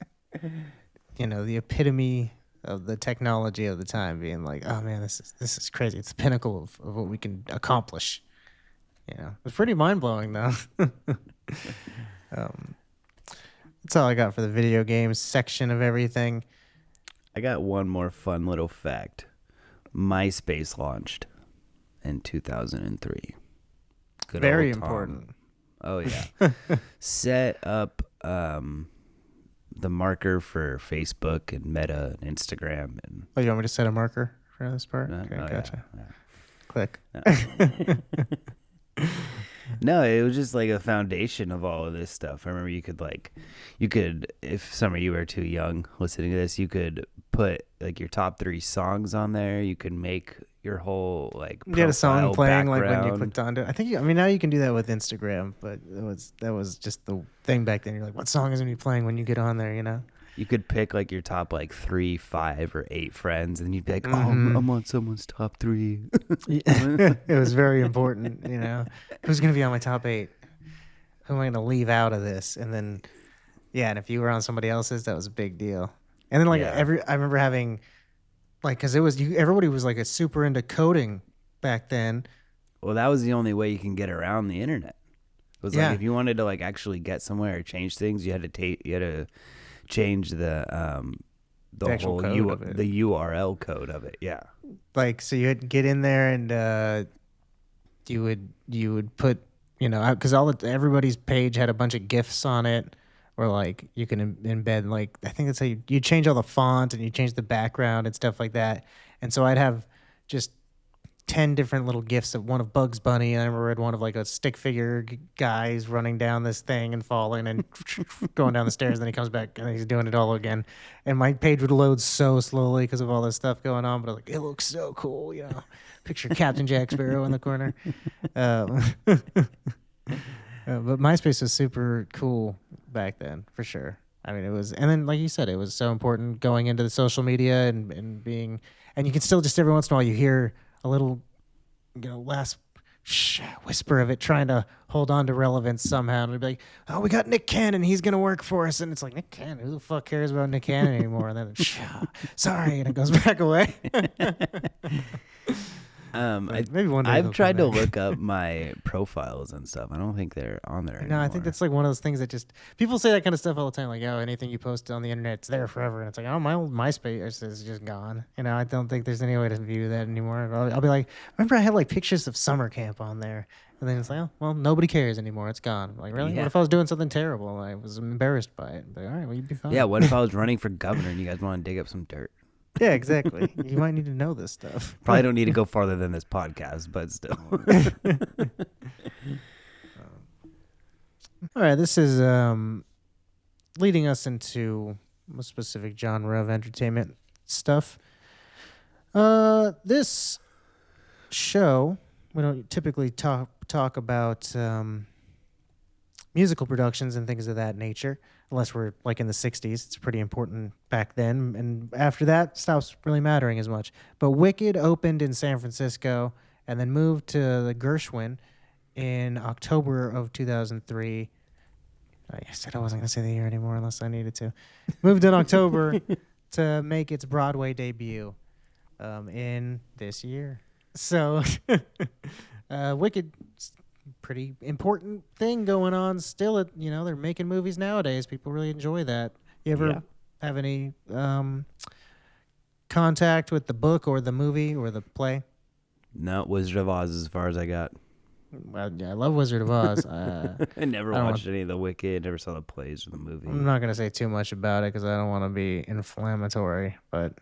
Speaker 1: the epitome of the technology of the time, being like, oh man, this is crazy. It's the pinnacle of what we can accomplish. It's pretty mind blowing though. That's all I got for the video games section of everything.
Speaker 2: I got one more fun little fact. MySpace launched in 2003. Good
Speaker 1: Very
Speaker 2: old Tom.
Speaker 1: important.
Speaker 2: Oh yeah. Set up the marker for Facebook and Meta and Instagram and.
Speaker 1: Oh, you want me to set a marker for this part?
Speaker 2: Okay,
Speaker 1: Gotcha.
Speaker 2: Yeah.
Speaker 1: Click.
Speaker 2: No, it was just like a foundation of all of this stuff. I remember you could, if some of you are too young listening to this, you could put like your top 3 songs on there. You could make your whole like
Speaker 1: You had a song playing like when you
Speaker 2: background.
Speaker 1: clicked onto it. Now you can do that with Instagram, but that was just the thing back then. You're like, what song is going to be playing when you get on there,
Speaker 2: You could pick like your top like 3, 5, or 8 friends, and you'd be like, "Oh,
Speaker 1: Mhm.
Speaker 2: I'm on someone's top 3."
Speaker 1: It was very important, Who's going to be on my top 8? Who am I going to leave out of this? And then, and if you were on somebody else's, that was a big deal. And then I remember having, like, because everybody was like a super into coding back then.
Speaker 2: Well, that was the only way you can get around the internet. It was
Speaker 1: Yeah.
Speaker 2: like if you wanted to like actually get somewhere or change things, you had to change the
Speaker 1: actual
Speaker 2: whole
Speaker 1: code of it.
Speaker 2: the URL code of it. Yeah.
Speaker 1: Like, so you would get in there and you would put, because everybody's page had a bunch of GIFs on it, or like you can embed, like, I think that's how you change all the font and you change the background and stuff like that. And so I'd have just 10 different little GIFs of one of Bugs Bunny, and I remember I had one of like a stick figure guys running down this thing and falling and going down the stairs, and then he comes back and he's doing it all again. And my page would load so slowly because of all this stuff going on, but I was like, it looks so cool, Picture Captain Jack Sparrow in the corner. But MySpace was super cool back then, for sure. I mean, it was, and then like you said, it was so important going into the social media and being, and you can still just every once in a while you hear a little, last whisper of it trying to hold on to relevance somehow. And it'd be like, oh, we got Nick Cannon, he's going to work for us. And it's like, Nick Cannon, who the fuck cares about Nick Cannon anymore? And then, sorry, and it goes back away. Maybe one day
Speaker 2: I've
Speaker 1: they'll
Speaker 2: tried to
Speaker 1: come back.
Speaker 2: look up my profiles and stuff. I don't think they're on there anymore.
Speaker 1: No, I think that's like one of those things that just people say that kind of stuff all the time. Like, oh, anything you post on the internet, it's there forever. And it's like, oh, my old MySpace is just gone. I don't think there's any way to view that anymore. I'll be like, remember I had like pictures of summer camp on there. And then it's like, oh, well, nobody cares anymore. It's gone. I'm like, really?
Speaker 2: Yeah.
Speaker 1: What if I was doing something terrible and I was embarrassed by it? Like, all right, well, you'd be fine.
Speaker 2: Yeah, what if I was running for governor and you guys want to dig up some dirt?
Speaker 1: Yeah, exactly. You might need to know this stuff.
Speaker 2: Probably don't need to go farther than this podcast, but still.
Speaker 1: All right, this is leading us into a specific genre of entertainment stuff. This show, we don't typically talk about musical productions and things of that nature, unless we're like in the 60s. It's pretty important back then, and after that, stops really mattering as much. But Wicked opened in San Francisco and then moved to the Gershwin in October of 2003. I said I wasn't going to say the year anymore unless I needed to. Moved in October to make its Broadway debut in this year. So, Wicked, pretty important thing going on still. They're making movies nowadays. People really enjoy that. You ever have any contact with the book or the movie or the play?
Speaker 2: No, Wizard of Oz as far as I got.
Speaker 1: Well, yeah, I love Wizard of Oz.
Speaker 2: I never watched any of the Wicked, never saw the plays or the movie.
Speaker 1: I'm not going to say too much about it because I don't want to be inflammatory, but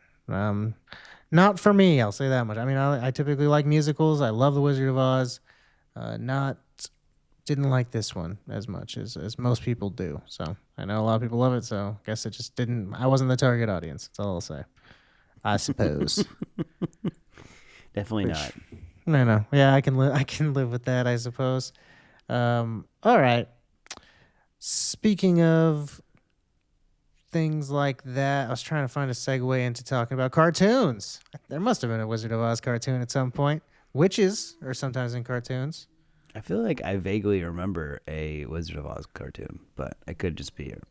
Speaker 1: not for me, I'll say that much. I mean, I typically like musicals. I love The Wizard of Oz. Didn't like this one as much as most people do. So I know a lot of people love it, so I guess it just didn't. I wasn't the target audience. That's all I'll say. I suppose.
Speaker 2: Definitely not.
Speaker 1: No. Yeah, I can live with that, I suppose. All right. Speaking of things like that, I was trying to find a segue into talking about cartoons. There must have been a Wizard of Oz cartoon at some point. Witches are sometimes in cartoons.
Speaker 2: I feel like I vaguely remember a Wizard of Oz cartoon, but I could just be it.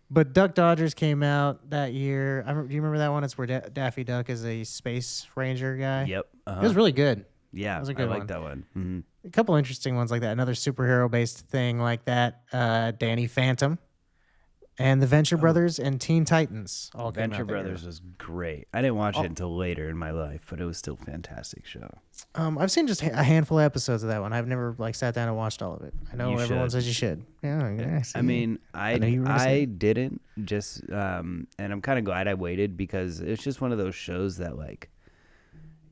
Speaker 1: But Duck Dodgers came out that year. Do you remember that one? It's where Daffy Duck is a space ranger guy.
Speaker 2: Yep.
Speaker 1: It was really good.
Speaker 2: Yeah,
Speaker 1: it was a good
Speaker 2: I like
Speaker 1: one.
Speaker 2: that one. Mm-hmm.
Speaker 1: A couple interesting ones like that. Another superhero-based thing like that. Danny Phantom and the Venture Brothers and Teen Titans all came out.
Speaker 2: Venture Brothers was great. I didn't watch it until later in my life, but it was still a fantastic show.
Speaker 1: I've seen just a handful of episodes of that one. I've never sat down and watched all of it. I know everyone says you should. Yeah,
Speaker 2: I mean, I didn't just, and I'm kind of glad I waited because it's just one of those shows that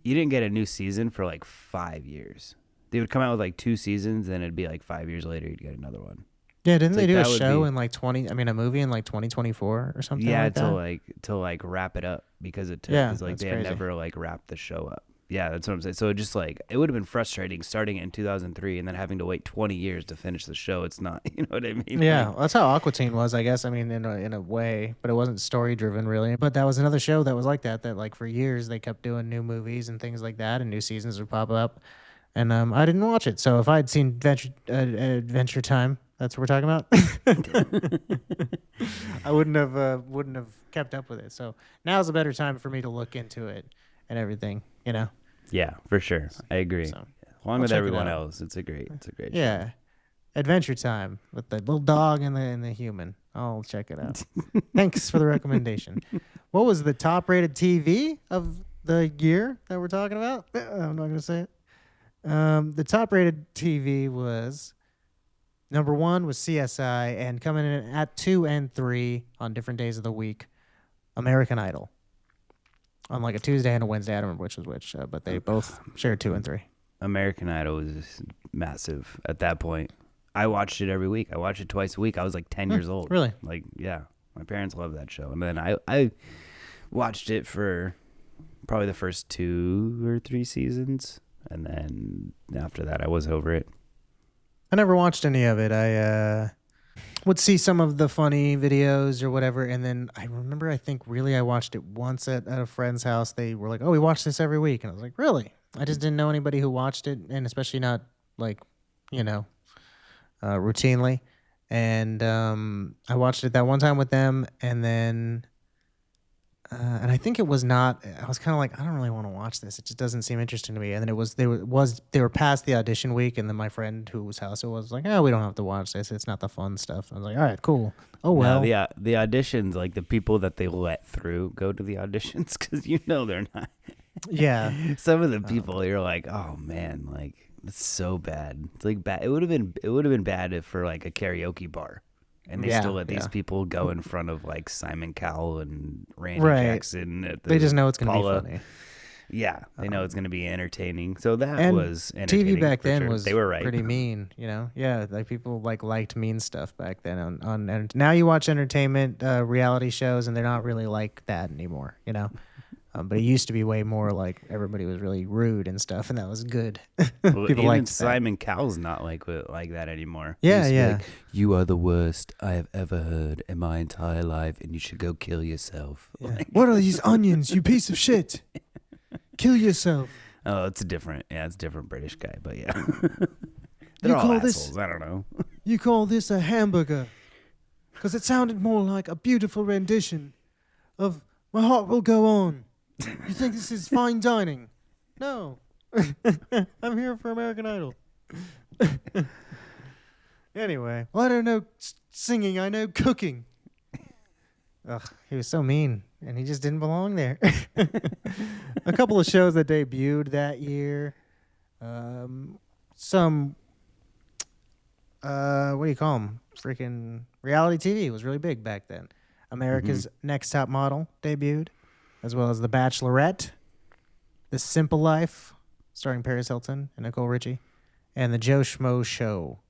Speaker 2: you didn't get a new season for 5 years. They would come out with 2 seasons, and it'd be 5 years later you'd get another one.
Speaker 1: Yeah, didn't they do a show in a movie in 2024 or something?
Speaker 2: Yeah,
Speaker 1: like that?
Speaker 2: to wrap it up because it took.
Speaker 1: Yeah,
Speaker 2: they
Speaker 1: crazy.
Speaker 2: had never wrapped the show up. Yeah, that's what I'm saying. So it just it would have been frustrating starting in 2003 and then having to wait 20 years to finish the show. It's not, you know what I mean?
Speaker 1: Yeah, that's how Aqua Teen was, I guess. I mean, in a way, but it wasn't story driven really. But that was another show that was like that. That for years they kept doing new movies and things like that, and new seasons would pop up. And I didn't watch it. So if I had seen Adventure Time, that's what we're talking about, I wouldn't have kept up with it. So now's a better time for me to look into it and everything.
Speaker 2: Yeah, for sure. I agree.
Speaker 1: So,
Speaker 2: along with everyone else, it's a great
Speaker 1: yeah.
Speaker 2: show.
Speaker 1: Adventure Time with the little dog and the human. I'll check it out. Thanks for the recommendation. What was the top rated TV of the year that we're talking about? I'm not going to say it. The top rated TV was number 1 was CSI, and coming in at 2 and 3 on different days of the week, American Idol. On a Tuesday and a Wednesday, I don't remember which was which, but they both shared 2 and 3.
Speaker 2: American Idol was massive at that point. I watched it every week. I watched it twice a week. I was 10 years old.
Speaker 1: Really?
Speaker 2: Yeah. My parents loved that show. And then I watched it for probably the first 2 or 3 seasons. And then after that, I was over it.
Speaker 1: I never watched any of it. I would see some of the funny videos or whatever. And then I remember, I watched it once at a friend's house. They were like, oh, we watch this every week. And I was like, really? I just didn't know anybody who watched it, and especially not routinely. And I watched it that one time with them, and then and I think it was not. I was kind of like, I don't really want to watch this. It just doesn't seem interesting to me. And then they were past the audition week, and then my friend whose house it was like, oh, we don't have to watch this. It's not the fun stuff. I was like, all right, cool. Oh well.
Speaker 2: No, the auditions, the people that they let through go to the auditions because they're not.
Speaker 1: Yeah.
Speaker 2: Some of the people you're like, oh man, it's so bad. It's bad. It would have been bad if for a karaoke bar. And they still let these people go in front of Simon Cowell and Randy Jackson.
Speaker 1: They just know it's going to be funny.
Speaker 2: Yeah, they know it's going to be entertaining. So that was entertaining.
Speaker 1: TV back then was
Speaker 2: they were right.
Speaker 1: pretty mean, Yeah, people liked mean stuff back then. On now you watch entertainment reality shows and they're not really like that anymore, But it used to be way more everybody was really rude and stuff, and that was good.
Speaker 2: Well,
Speaker 1: people
Speaker 2: even
Speaker 1: liked
Speaker 2: Simon Cowell's not like that anymore.
Speaker 1: Yeah.
Speaker 2: You are the worst I have ever heard in my entire life, and you should go kill yourself.
Speaker 1: Yeah. What are these onions, you piece of shit? Kill yourself.
Speaker 2: Oh, it's a different British guy, but yeah.
Speaker 1: They're
Speaker 2: all
Speaker 1: call
Speaker 2: assholes. I don't know.
Speaker 1: You call this a hamburger? because it sounded more like a beautiful rendition of My Heart Will Go On. You think this is fine dining? No. I'm here for American Idol. Anyway, well, I don't know singing, I know cooking. Ugh, he was so mean, and he just didn't belong there. A couple of shows that debuted that year. Some, what do you call them? Freaking reality TV was really big back then. America's Next Top Model debuted, as well as The Bachelorette, The Simple Life, starring Paris Hilton and Nicole Richie, and The Joe Schmo Show.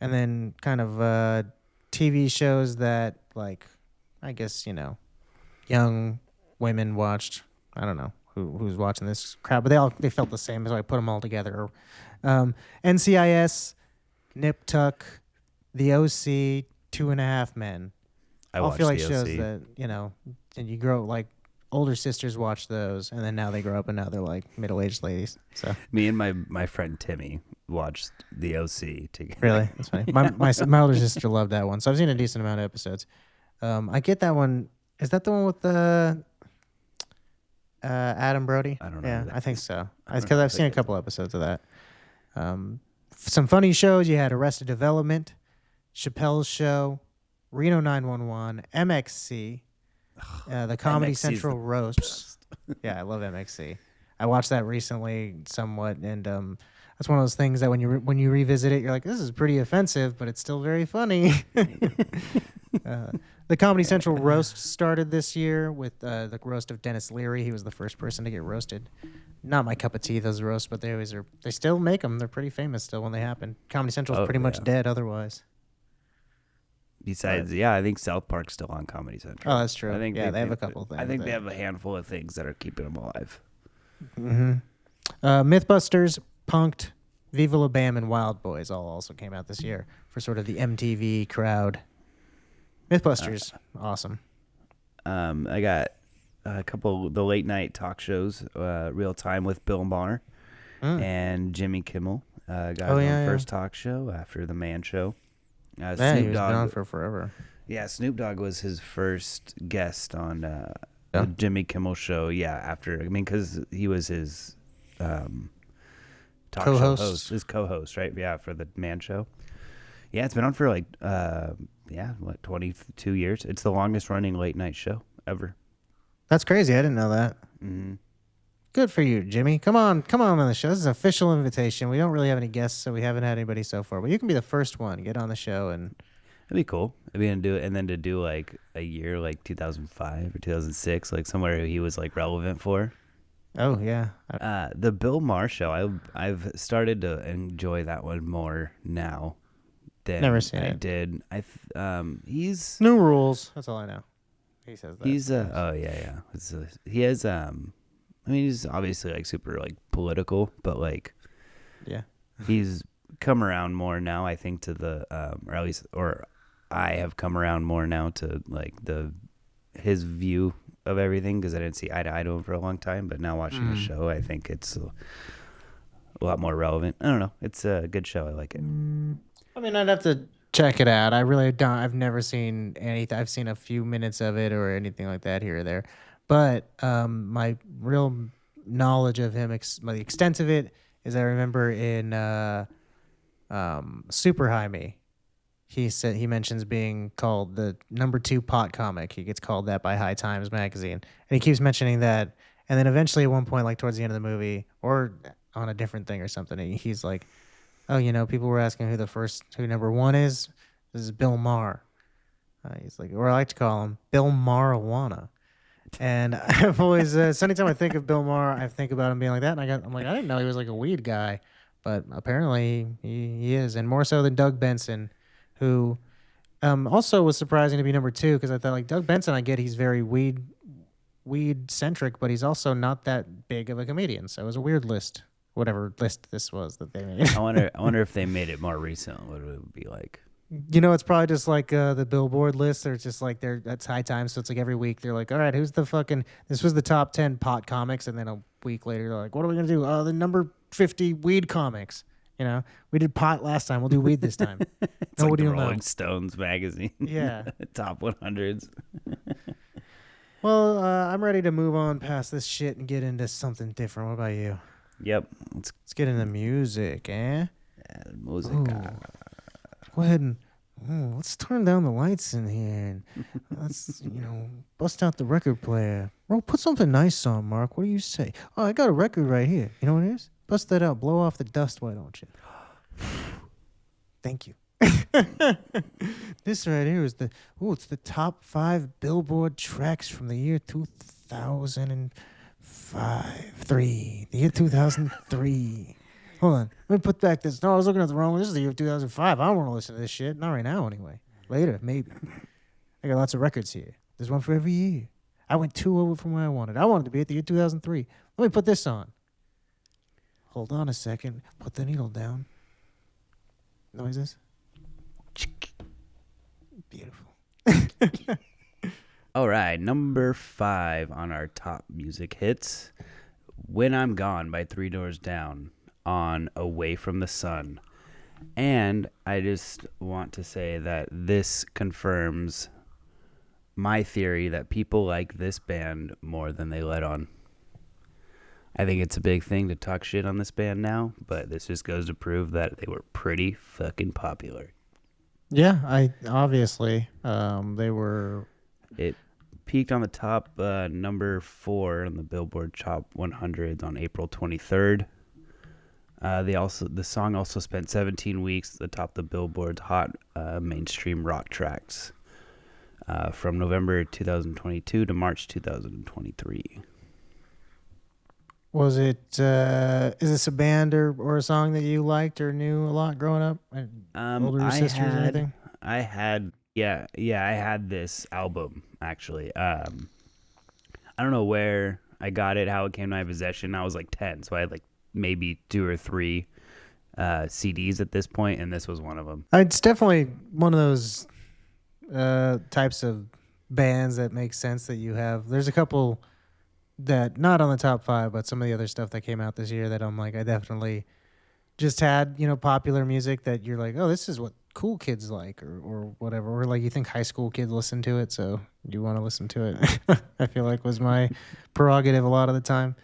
Speaker 1: And then kind of TV shows that, like, I guess, young women watched. I don't know who's watching this crowd, but they felt the same, so I put them all together. NCIS, Nip Tuck, The OC, Two and a Half Men.
Speaker 2: I
Speaker 1: all
Speaker 2: watched
Speaker 1: feel like
Speaker 2: the
Speaker 1: shows
Speaker 2: OC.
Speaker 1: that, and you grow, like, older sisters watch those, and then now they grow up and now they're like middle-aged ladies. So
Speaker 2: Me and my friend Timmy watched the OC together.
Speaker 1: really, that's funny. My older sister loved that one, so I've seen a decent amount of episodes. I get that one. Is that the one with the Adam Brody?
Speaker 2: I don't know
Speaker 1: Yeah,
Speaker 2: who that
Speaker 1: I think
Speaker 2: is.
Speaker 1: so.
Speaker 2: I don't
Speaker 1: Because
Speaker 2: know
Speaker 1: I've
Speaker 2: who
Speaker 1: seen a
Speaker 2: that is.
Speaker 1: couple episodes of that. Some funny shows. You had Arrested Development, Chappelle's Show, Reno 911, MXC, the Comedy
Speaker 2: MXC 's
Speaker 1: Central
Speaker 2: the
Speaker 1: roasts. Yeah, I love MXC. I watched that recently somewhat, and that's one of those things that when you revisit it, you're like, this is pretty offensive, but it's still very funny. The Comedy Central roast started this year with the roast of Dennis Leary. He was the first person to get roasted. Not my cup of tea, those roasts, but they always are. They still make them. They're pretty famous still when they happen. Comedy Central's
Speaker 2: Oh,
Speaker 1: pretty much
Speaker 2: yeah.
Speaker 1: dead otherwise.
Speaker 2: Besides, yeah, I think South Park's still on Comedy Central.
Speaker 1: Oh, that's true.
Speaker 2: I think
Speaker 1: Yeah, they have a couple things
Speaker 2: I think
Speaker 1: that-
Speaker 2: they have a handful of things that are keeping them alive.
Speaker 1: Mythbusters, Punk'd, Viva La Bam, and Wild Boys all also came out this year for sort of the MTV crowd. Mythbusters, awesome.
Speaker 2: I got a couple of the late night talk shows, Real Time with Bill Maher and Jimmy Kimmel. Got his own first talk show after the Man Show.
Speaker 1: Yeah, he
Speaker 2: Snoop
Speaker 1: was
Speaker 2: Dogg,
Speaker 1: gone for forever.
Speaker 2: yeah, Snoop Dogg was his first guest on
Speaker 1: Yeah.
Speaker 2: the Jimmy Kimmel show. Yeah, after because he was his talk
Speaker 1: Co-host.
Speaker 2: show host, his co-host, right? Yeah, for the Man Show. Yeah, it's been on for like 22 years. It's the longest running late night show ever.
Speaker 1: That's crazy. I didn't know that.
Speaker 2: Mm-hmm.
Speaker 1: Good for you, Jimmy. Come on the show. This is an official invitation. We don't really have any guests, so we haven't had anybody so far. But you can be the first one. Get on the show and
Speaker 2: That'd be cool. I'd be gonna do it, and then to do like a year, like 2005 or 2006, like somewhere he was like relevant for.
Speaker 1: oh yeah,
Speaker 2: The Bill Maher show, I've started to enjoy that one more now than
Speaker 1: Never seen
Speaker 2: I
Speaker 1: it.
Speaker 2: did. He's
Speaker 1: new rules. That's all I know. He says that.
Speaker 2: he's oh yeah. He has I mean, he's obviously like super like political, but like
Speaker 1: yeah.
Speaker 2: he's come around more now, I think, to the or at least, or I have come around more now to like his view of everything, because I didn't see eye to eye to him for a long time, but now watching the show, I think it's a lot more relevant. I don't know, it's a good show. I like it.
Speaker 1: I mean, I'd have to check it out. I really don't. I've never seen anything. I've seen a few minutes of it or anything like that here or there. But my real knowledge of him, the extent of it, is I remember in Super High Me, he mentions being called the number 2 pot comic. He gets called that by High Times magazine, and he keeps mentioning that. And then eventually, at one point, like towards the end of the movie, or on a different thing or something, he's like, "Oh, people were asking who number 1 is. This is Bill Maher." He's like, or I like to call him Bill Marijuana. And I've always, so anytime I think of Bill Maher, I think about him being like that. And I'm like, I didn't know he was like a weed guy, but apparently he is, and more so than Doug Benson, who also was surprising to be number 2, because I thought like Doug Benson, I get he's very weed centric, but he's also not that big of a comedian. So it was a weird list, whatever list this was that they made.
Speaker 2: I wonder if they made it more recent, what it would be like.
Speaker 1: It's probably just like the Billboard list. They're just like that's High Times, so it's like every week they're like, all right, who's the fucking? This was the top 10 pot comics, and then a week later they're like, what are we gonna do? The number 50 weed comics, You know, we did pot last time. We'll do weed this time.
Speaker 2: It's like
Speaker 1: Nobody
Speaker 2: the
Speaker 1: will know.
Speaker 2: Rolling Stones magazine.
Speaker 1: Yeah.
Speaker 2: Top 100s.
Speaker 1: Well, I'm ready to move on past this shit and get into something different. What about you?
Speaker 2: Yep.
Speaker 1: Let's get into music, eh?
Speaker 2: Musica.
Speaker 1: Go ahead and let's turn down the lights in here and let's bust out the record player. Bro, put something nice on, Mark. What do you say? Oh, I got a record right here. You know what it is? Bust that out. Blow off the dust, why don't you? Thank you. This right here is it's the top 5 Billboard tracks from the year 2003. The year 2003. Hold on. Let me put back this. No, I was looking at the wrong one. This is the year 2005. I don't want to listen to this shit. Not right now, anyway. Later, maybe. I got lots of records here. There's one for every year. I went 2 over from where I wanted. I wanted to be at the year 2003. Let me put this on. Hold on a second. Put the needle down. Noises. Beautiful.
Speaker 2: All right, number 5 on our top music hits, When I'm Gone by Three Doors Down on Away from the Sun. And I just want to say that this confirms my theory that people like this band more than they let on. I think it's a big thing to talk shit on this band now, but this just goes to prove that they were pretty fucking popular.
Speaker 1: Yeah, obviously they were.
Speaker 2: It peaked on the top number 4 on the Billboard Top 100 on April 23rd. The song also spent 17 weeks atop the Billboard's Hot Mainstream Rock Tracks from November 2022 to March 2023.
Speaker 1: Was it? Is this a band or a song that you liked or knew a lot growing up? Older sisters or anything?
Speaker 2: I had this album actually. I don't know where I got it, how it came to my possession. I was like 10, so I had like maybe 2 or 3 CDs at this point, and this was one of them.
Speaker 1: It's definitely one of those types of bands that makes sense that you have. There's a couple that not on the top 5, but some of the other stuff that came out this year that I'm like, I definitely just had, popular music that you're like, oh, this is what cool kids like or whatever. Or like you think high school kids listen to it, so you want to listen to it. I feel like was my prerogative a lot of the time.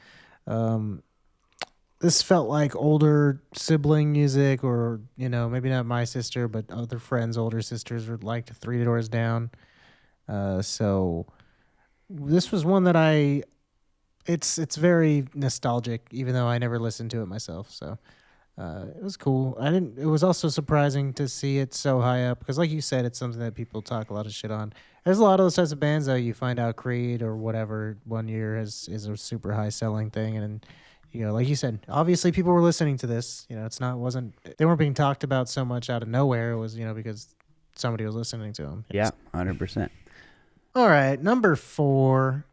Speaker 1: This felt like older sibling music or, maybe not my sister, but other friends' older sisters would like to Three Doors Down. So this was one that it's very nostalgic, even though I never listened to it myself. So it was cool. It was also surprising to see it so high up because, like you said, it's something that people talk a lot of shit on. There's a lot of those types of bands, though. You find out Creed or whatever one year is a super high selling thing, and like you said, obviously people were listening to this. They weren't being talked about so much out of nowhere. It was because somebody was listening to them.
Speaker 2: Yeah, 100%.
Speaker 1: All right, number 4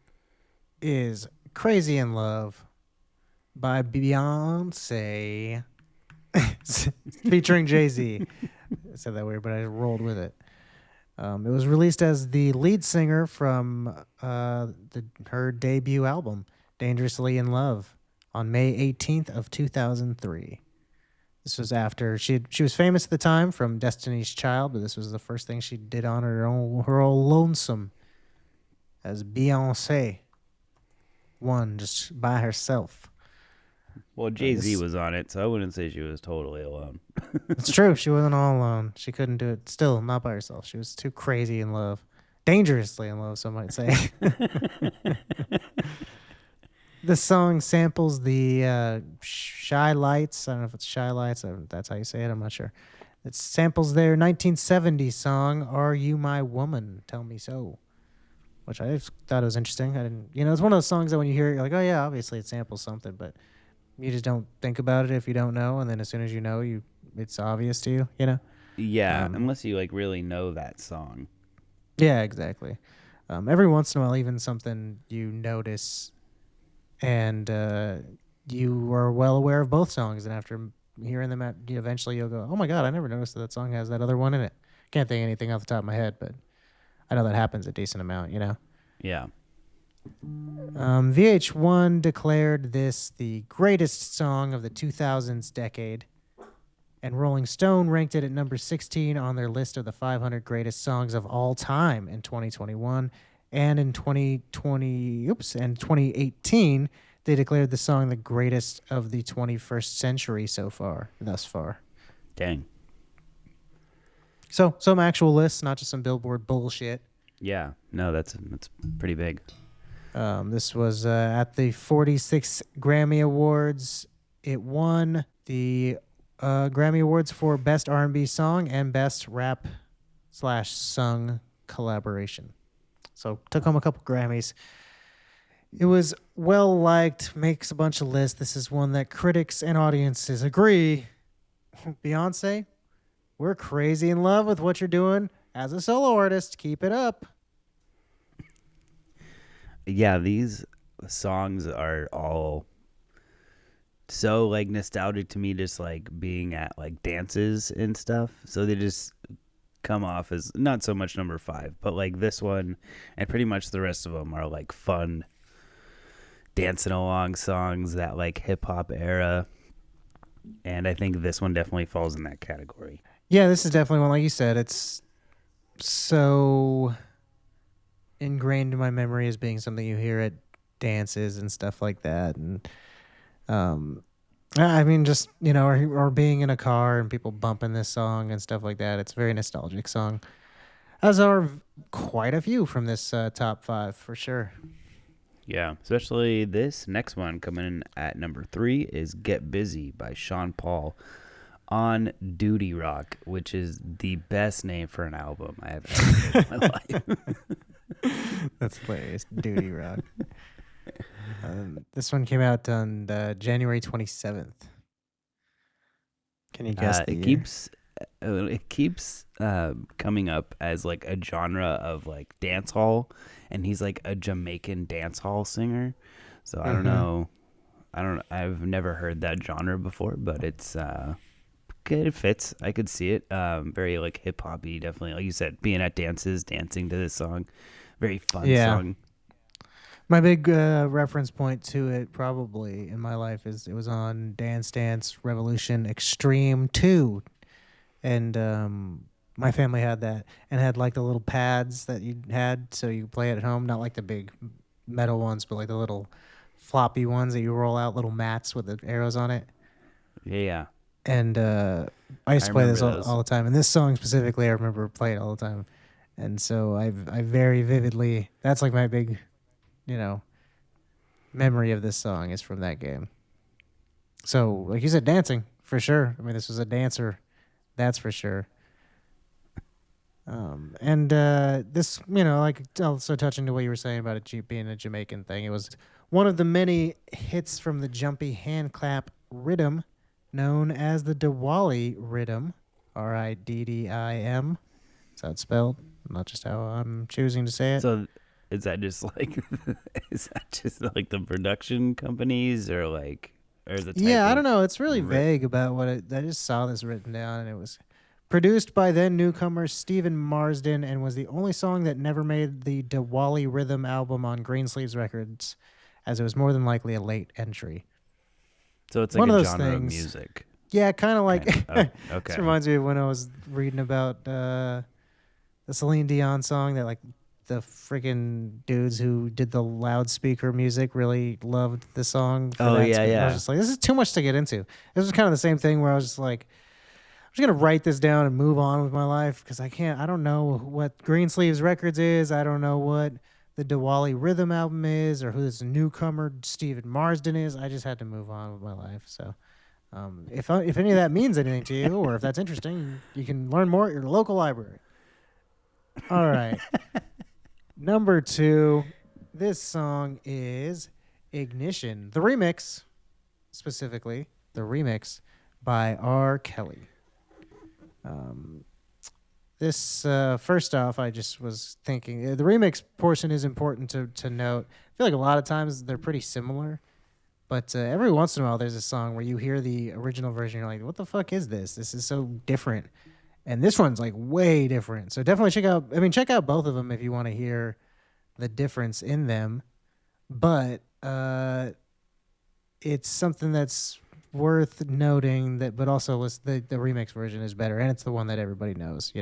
Speaker 1: is Crazy in Love by Beyonce featuring Jay-Z. I said that weird, but I rolled with it. It was released as the lead singer from her debut album, Dangerously in Love, on May 18th of 2003. This was after she was famous at the time from Destiny's Child, but this was the first thing she did on her own lonesome as Beyonce. One just by herself.
Speaker 2: Well, Jay-Z was on it, so I wouldn't say she was totally alone.
Speaker 1: It's true. She wasn't all alone. She couldn't do it. Still, not by herself. She was too crazy in love. Dangerously in love, some might say. The song samples the Shy Lights. I don't know if it's Shy Lights. That's how you say it. I'm not sure. It samples their 1970 song, Are You My Woman? Tell Me So. Which I thought it was interesting. I didn't, it's one of those songs that when you hear it, you're like, oh yeah, obviously it samples something, but you just don't think about it if you don't know, and then as soon as you know, it's obvious to you,
Speaker 2: Yeah, unless you like really know that song.
Speaker 1: Yeah, exactly. Every once in a while, even something you notice, and you are well aware of both songs, and after hearing them, eventually you'll go, oh my god, I never noticed that song has that other one in it. Can't think of anything off the top of my head, but I know that happens a decent amount,
Speaker 2: Yeah.
Speaker 1: VH1 declared this the greatest song of the 2000s decade. And Rolling Stone ranked it at number 16 on their list of the 500 greatest songs of all time in 2021. And in 2018, they declared the song the greatest of the 21st century thus far.
Speaker 2: Dang.
Speaker 1: So some actual lists, not just some Billboard bullshit.
Speaker 2: Yeah. No, that's pretty big.
Speaker 1: This was at the 46 Grammy Awards. It won the Grammy Awards for Best R&B Song and Best Rap/Sung Collaboration. So took home a couple Grammys. It was well liked, makes a bunch of lists. This is one that critics and audiences agree. Beyonce, we're crazy in love with what you're doing as a solo artist. Keep it up.
Speaker 2: Yeah, these songs are all so like nostalgic to me, just like being at like dances and stuff. So they just come off as not so much number 5, but like this one and pretty much the rest of them are like fun dancing along songs, that like hip hop era. And I think this one definitely falls in that category.
Speaker 1: Yeah, this is definitely one, like you said, it's so ingrained in my memory as being something you hear at dances and stuff like that. And I mean, just, or being in a car and people bumping this song and stuff like that. It's a very nostalgic song, as are quite a few from this top 5 for sure.
Speaker 2: Yeah, especially this next one coming in at number 3 is Get Busy by Sean Paul on Duty Rock, which is the best name for an album I have ever heard in my life.
Speaker 1: That's hilarious. Duty Rock. This one came out on January 27th. Can you guess the year?
Speaker 2: It keeps coming up as like a genre of like dance hall, and he's like a Jamaican dance hall singer. So I don't know. I've never heard that genre before, but it's it fits. I could see it. Very like hip hoppy, definitely. Like you said, being at dances, dancing to this song. Very fun song.
Speaker 1: My big reference point to it probably in my life is it was on Dance Dance Revolution Extreme 2. And my family had that and had like the little pads that you had so you could play at home. Not like the big metal ones, but like the little floppy ones that you roll out, little mats with the arrows on it.
Speaker 2: Yeah.
Speaker 1: And I used to play this all the time. And this song specifically, I remember playing it all the time. And so I very vividly, that's like my big, memory of this song is from that game. So, like you said, dancing, for sure. I mean, this was a dancer, that's for sure. And this, like also touching to what you were saying about it being a Jamaican thing, it was one of the many hits from the jumpy hand clap rhythm known as the Diwali rhythm, Riddim. That's how it's spelled, not just how I'm choosing to say it.
Speaker 2: So is that just like the production companies or the type
Speaker 1: I don't know. It's really vague about what it. I just saw this written down, and it was produced by then newcomer Stephen Marsden, and was the only song that never made the Diwali Rhythm album on Greensleeves Records, as it was more than likely a late entry.
Speaker 2: So it's like one of those genre things, of music.
Speaker 1: Yeah, kind of like.
Speaker 2: Okay.
Speaker 1: This reminds me of when I was reading about the Celine Dion song that like the freaking dudes who did the loudspeaker music really loved the song.
Speaker 2: Oh, yeah.
Speaker 1: I was just like, this is too much to get into. This was kind of the same thing where I was just like, I'm just going to write this down and move on with my life because I don't know what Greensleeves Records is. I don't know what the Diwali Rhythm album is or who this newcomer Stephen Marsden is. I just had to move on with my life. So if any of that means anything to you or if that's interesting, you can learn more at your local library. All right. Number 2, this song is Ignition. The remix, specifically, the remix by R. Kelly. This, first off, I just was thinking, the remix portion is important to note. I feel like a lot of times they're pretty similar, but every once in a while there's a song where you hear the original version, you're like, what the fuck is this? This is so different. And this one's like way different. So definitely check out both of them if you want to hear the difference in them. But it's something that's worth noting that, but also the remix version is better, and it's the one that everybody knows.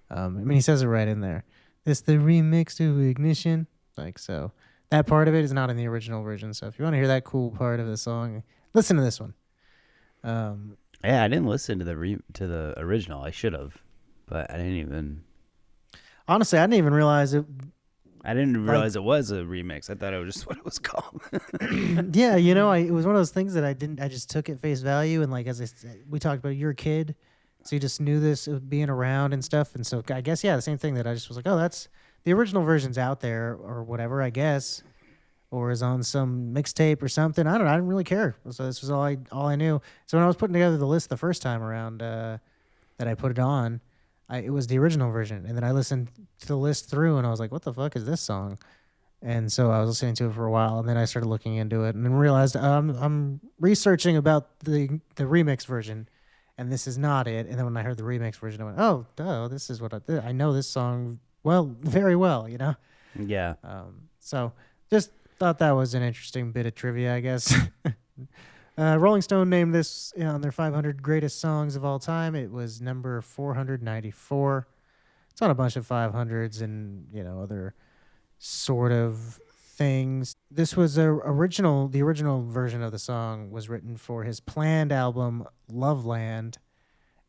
Speaker 1: I mean, he says it right in there. It's the remix to Ignition. Like, so that part of it is not in the original version. So if you want to hear that cool part of the song, listen to this one.
Speaker 2: Yeah, I didn't listen to the original. I should have, but I didn't even.
Speaker 1: Honestly, I didn't even realize it.
Speaker 2: I didn't realize it was a remix. I thought it was just what it was called.
Speaker 1: Yeah, it was one of those things that I didn't. I just took at face value, and like as I said, we talked about, you're a kid, so you just knew this being around and stuff, and so I guess the same thing that I just was like, oh, that's the original version's out there or whatever, I guess, or is on some mixtape or something. I don't know. I didn't really care. So this was all I knew. So when I was putting together the list the first time around that I put it on, it was the original version, and then I listened to the list through, and I was like, "What the fuck is this song?" And so I was listening to it for a while, and then I started looking into it, and then realized I'm researching about the remix version, and this is not it. And then when I heard the remix version, I went, "Oh, duh, this is what I know this song very well."
Speaker 2: Yeah.
Speaker 1: So just thought that was an interesting bit of trivia, I guess. Rolling Stone named this on their 500 greatest songs of all time. It was number 494. It's on a bunch of 500s and other sort of things. This was the original version of the song was written for his planned album Loveland,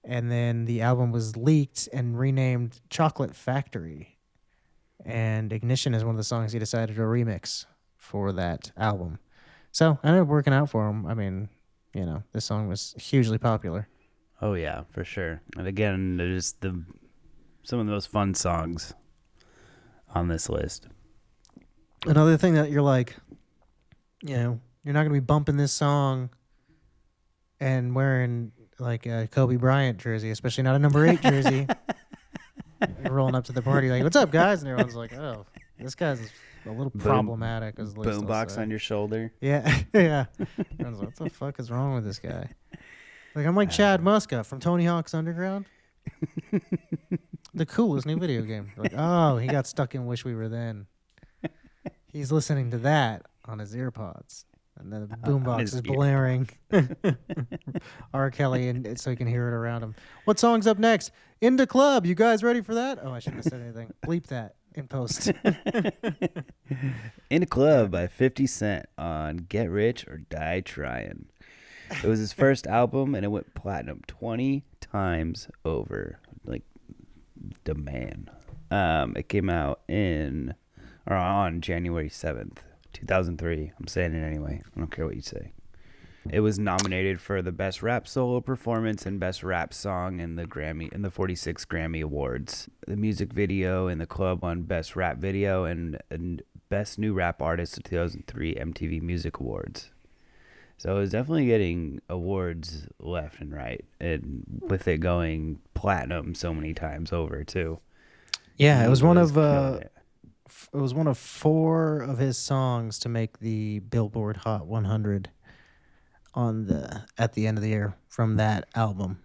Speaker 1: and then the album was leaked and renamed Chocolate Factory. And Ignition is one of the songs he decided to remix for that album. So I ended up working out for him. I mean, this song was hugely popular.
Speaker 2: Oh yeah, for sure. And again, there's some of the most fun songs on this list.
Speaker 1: Another thing that you're like, you're not going to be bumping this song and wearing like a Kobe Bryant jersey, especially not a number 8 jersey. You're rolling up to the party like, "What's up, guys?" And everyone's like, "Oh, this guy's a little problematic."
Speaker 2: Boombox on your shoulder.
Speaker 1: Yeah, yeah. Everyone's like, "What the fuck is wrong with this guy?" Like, I'm like Chad Muska from Tony Hawk's Underground. The coolest new video game. Like, oh, he got stuck in Wish We Were Then. He's listening to that on his earpods, and then the boombox is blaring R. Kelly, and so he can hear it around him. What song's up next? Into Club. You guys ready for that? Oh, I shouldn't have said anything. Bleep that in post.
Speaker 2: In a Club by 50 Cent on Get Rich or Die Trying. It was his first album, and it went platinum 20 times over. Like, demand. It came out on January 7th, 2003. I'm saying it anyway. I don't care what you say. It was nominated for the Best Rap Solo Performance and Best Rap Song in the 46 Grammy Awards. The music video in the club won Best Rap Video and Best New Rap Artist of 2003 MTV Music Awards. So it was definitely getting awards left and right, and with it going platinum so many times over too.
Speaker 1: Yeah, it was one of 4 of his songs to make the Billboard Hot 100 at the end of the year from that album.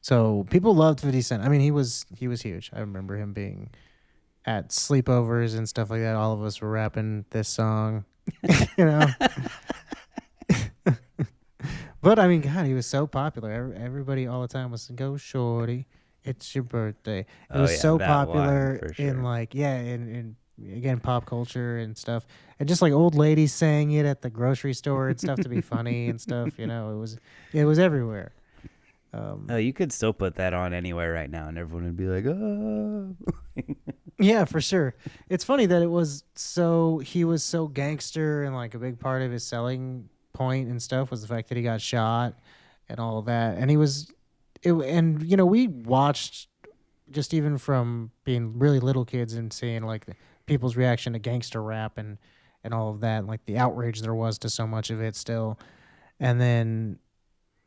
Speaker 1: So people loved 50 Cent. I mean, he was huge. I remember him being at sleepovers and stuff like that. All of us were rapping this song, But I mean, God, he was so popular. Everybody all the time was "Go Shorty, it's your birthday." It was so popular in in again pop culture and stuff, and just like old ladies saying it at the grocery store and stuff to be funny and stuff. It was everywhere.
Speaker 2: You could still put that on anywhere right now, and everyone would be like, "Oh."
Speaker 1: Yeah, for sure. It's funny that he was so gangster, and like a big part of his selling point and stuff was the fact that he got shot and all of that. And we watched, just even from being really little kids and seeing like people's reaction to gangster rap and all of that, and like the outrage there was to so much of it still. And then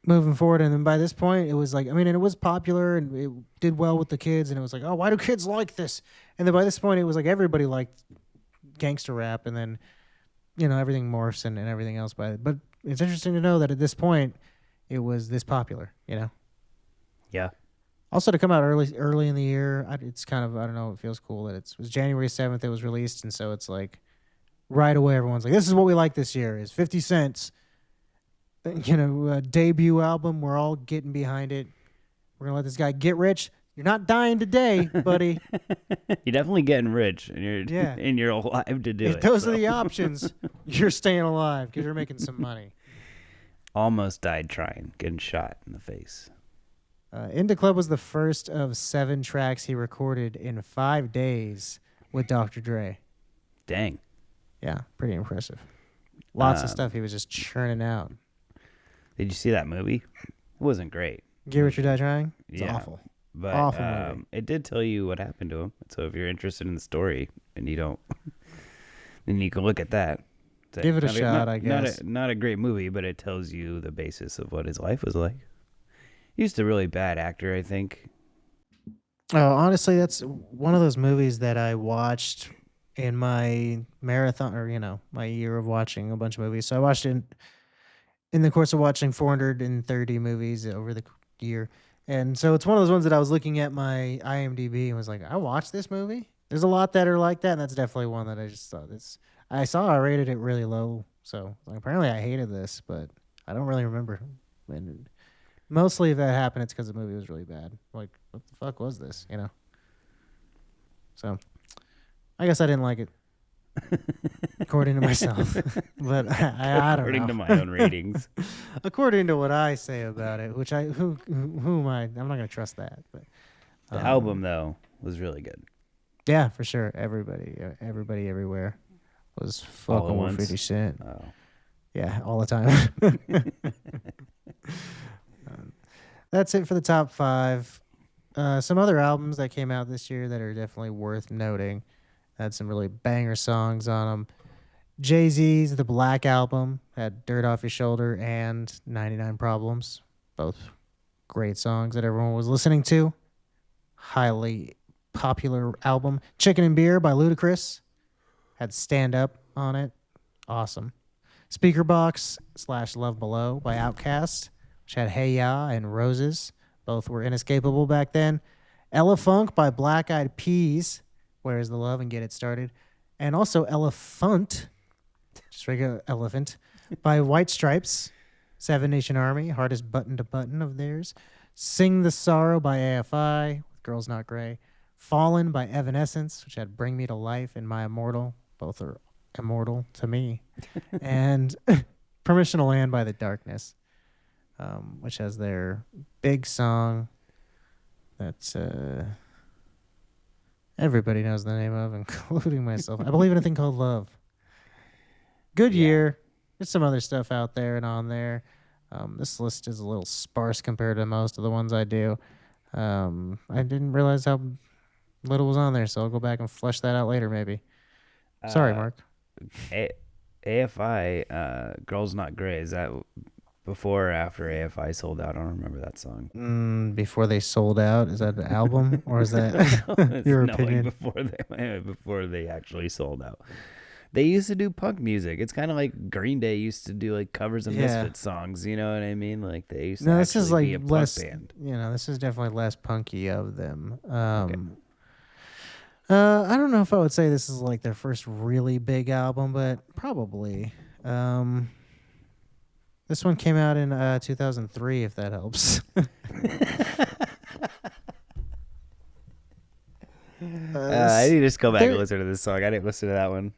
Speaker 1: moving forward, and then by this point it was like, I mean, and it was popular and it did well with the kids, and it was like, oh, why do kids like this? And then by this point it was like everybody liked gangster rap, and then everything morphs and everything else by it. But it's interesting to know that at this point it was this popular,
Speaker 2: Yeah.
Speaker 1: Also, to come out early in the year, it's kind of, I don't know, it feels cool that it was January 7th it was released, and so it's like right away everyone's like, this is what we like this year, is 50 Cent's debut album. We're all getting behind it. We're gonna let this guy get rich. You're not dying today, buddy.
Speaker 2: You're definitely getting rich, and you're
Speaker 1: Yeah.
Speaker 2: and you're alive to do
Speaker 1: If
Speaker 2: it.
Speaker 1: those are
Speaker 2: so.
Speaker 1: the options, you're staying alive because you're making some money.
Speaker 2: Almost died trying, getting shot in the face.
Speaker 1: Into Club was the first of 7 tracks he recorded in 5 days with Dr. Dre.
Speaker 2: Dang.
Speaker 1: Yeah, pretty impressive. Lots of stuff he was just churning out.
Speaker 2: Did you see that movie? It wasn't great.
Speaker 1: Get Rich or Die Trying? It's
Speaker 2: Yeah.
Speaker 1: awful.
Speaker 2: But
Speaker 1: Awful movie.
Speaker 2: it did tell you what happened to him. So if you're interested in the story and you don't, then you can look at that.
Speaker 1: Give it a shot, I guess.
Speaker 2: Not a great movie, but it tells you the basis of what his life was like. He was a really bad actor, I think.
Speaker 1: Oh, honestly, that's one of those movies that I watched in my marathon, or my year of watching a bunch of movies. So I watched it in the course of watching 430 movies over the year. And so it's one of those ones that I was looking at my IMDb and was like, I watched this movie? There's a lot that are like that, and that's definitely one that I just thought I saw I rated it really low. So apparently I hated this, but I don't really remember. And mostly if that happened, it's because the movie was really bad. Like, what the fuck was this, So I guess I didn't like it. According to myself. But I don't know.
Speaker 2: According to my own ratings.
Speaker 1: According to what I say about it, which who am I? I'm not going to trust that. But
Speaker 2: The album, though, was really good.
Speaker 1: yeah, for sure. Everybody everywhere was fucking with 50 Cent.
Speaker 2: Oh.
Speaker 1: Yeah, all the time. That's it for the top 5. Some other albums that came out this year that are definitely worth noting. Had some really banger songs on them. Jay-Z's The Black Album had Dirt Off Your Shoulder and 99 Problems. Both great songs that everyone was listening to. Highly popular album. Chicken and Beer by Ludacris had Stand Up on it. Awesome. Speaker Box / Love Below by Outkast, which had Hey Ya and Roses. Both were inescapable back then. Ella Funk by Black Eyed Peas, Where's the Love and Get It Started. And also Elephant, just regular elephant, by White Stripes, Seven Nation Army, hardest button to button of theirs. Sing the Sorrow by AFI, with Girls Not Grey. Fallen by Evanescence, which had Bring Me to Life and My Immortal. Both are immortal to me. And Permission to Land by The Darkness, which has their big song that's everybody knows the name of, including myself. I Believe in a Thing Called Love. Good year. There's some other stuff out there and on there. This list is a little sparse compared to most of the ones I do. I didn't realize how little was on there, so I'll go back and flesh that out later maybe. Sorry, Mark.
Speaker 2: AFI, Girls Not Grey, is that before or after AFI sold out? I don't remember that song.
Speaker 1: Before they sold out? Is that an album or is that your opinion?
Speaker 2: Before they actually sold out. They used to do punk music. It's kind of like Green Day used to do like covers of Misfits songs. You know what I mean? Like they used to
Speaker 1: this is like
Speaker 2: be a
Speaker 1: less,
Speaker 2: punk band.
Speaker 1: This is definitely less punky of them.
Speaker 2: Okay.
Speaker 1: I don't know if I would say this is like their first really big album, but probably. This one came out in 2003, if that helps.
Speaker 2: I need to just go back and listen to this song. I didn't listen to that one.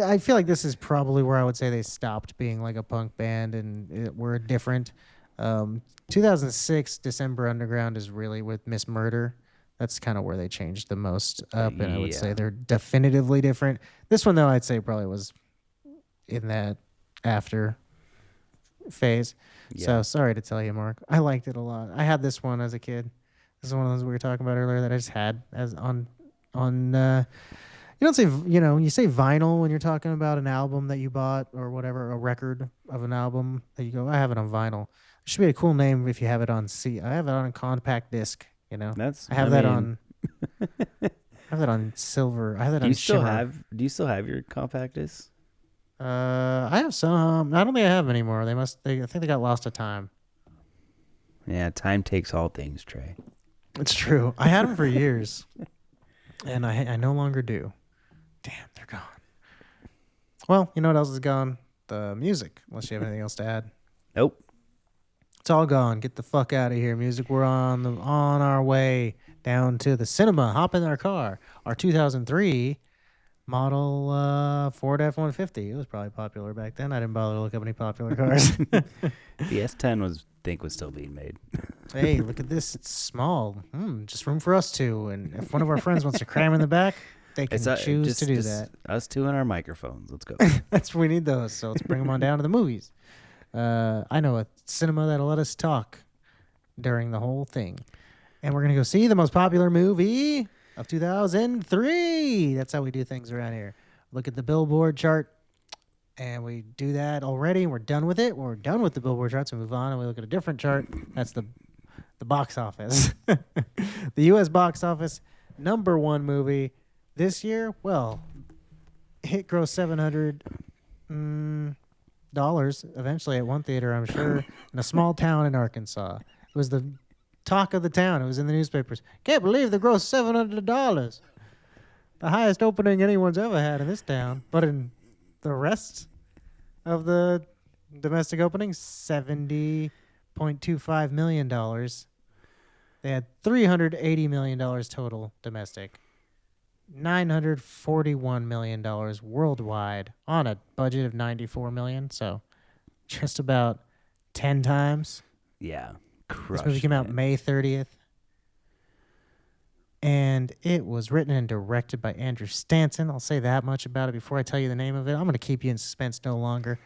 Speaker 1: I feel like this is probably where I would say they stopped being like a punk band and were different. 2006, December Underground is really with Miss Murder. That's kind of where they changed the most up, and I would say they're definitively different. This one, though, I'd say probably was in that after phase. Yeah. So sorry to tell you, Mark. I liked it a lot. I had this one as a kid. This is one of those we were talking about earlier that I just had as on you don't say, you say vinyl when you're talking about an album that you bought or whatever, a record of an album that you go, I have it on vinyl. It should be a cool name if you have it on I have it on a compact disc, I have that on silver. I have that on shimmer.
Speaker 2: Do you still have your compact disc?
Speaker 1: I have some. I don't think I have them anymore. I think they got lost to time.
Speaker 2: Yeah, time takes all things, Trey.
Speaker 1: It's true. I had them for years, and I no longer do. Damn, they're gone. Well, you know what else is gone? the music, unless you have anything else to add.
Speaker 2: Nope.
Speaker 1: It's all gone. Get the fuck out of here, music. We're on our way down to the cinema. Hop in our car. Our 2003 model Ford F-150. It was probably popular back then. I didn't bother to look up any popular cars.
Speaker 2: The S10 was still being made.
Speaker 1: Hey, look at this. It's small. Just room for us two. And if one of our friends wants to cram in the back, they can choose to do that.
Speaker 2: Us two and our microphones. Let's go.
Speaker 1: That's we need those. So let's bring them on down to the movies. I know a cinema that'll let us talk during the whole thing. And we're going to go see the most popular movie of 2003. That's how we do things around here. Look at the Billboard chart, and we do that already, and we're done with it. When we're done with the Billboard charts, we move on, and we look at a different chart. That's the box office. The U.S. box office, number one movie this year, well, it grossed $700 eventually at one theater, I'm sure, in a small town in Arkansas. It was the talk of the town. It was in the newspapers. Can't believe they grossed $700. The highest opening anyone's ever had in this town. But in the rest of the domestic openings, $70.25 million. They had $380 million total domestic. $941 million worldwide on a budget of $94 million. So just about 10 times.
Speaker 2: Yeah.
Speaker 1: This movie came out May 30th. And it was written and directed by Andrew Stanton. I'll say that much about it before I tell you the name of it. I'm going to keep you in suspense no longer.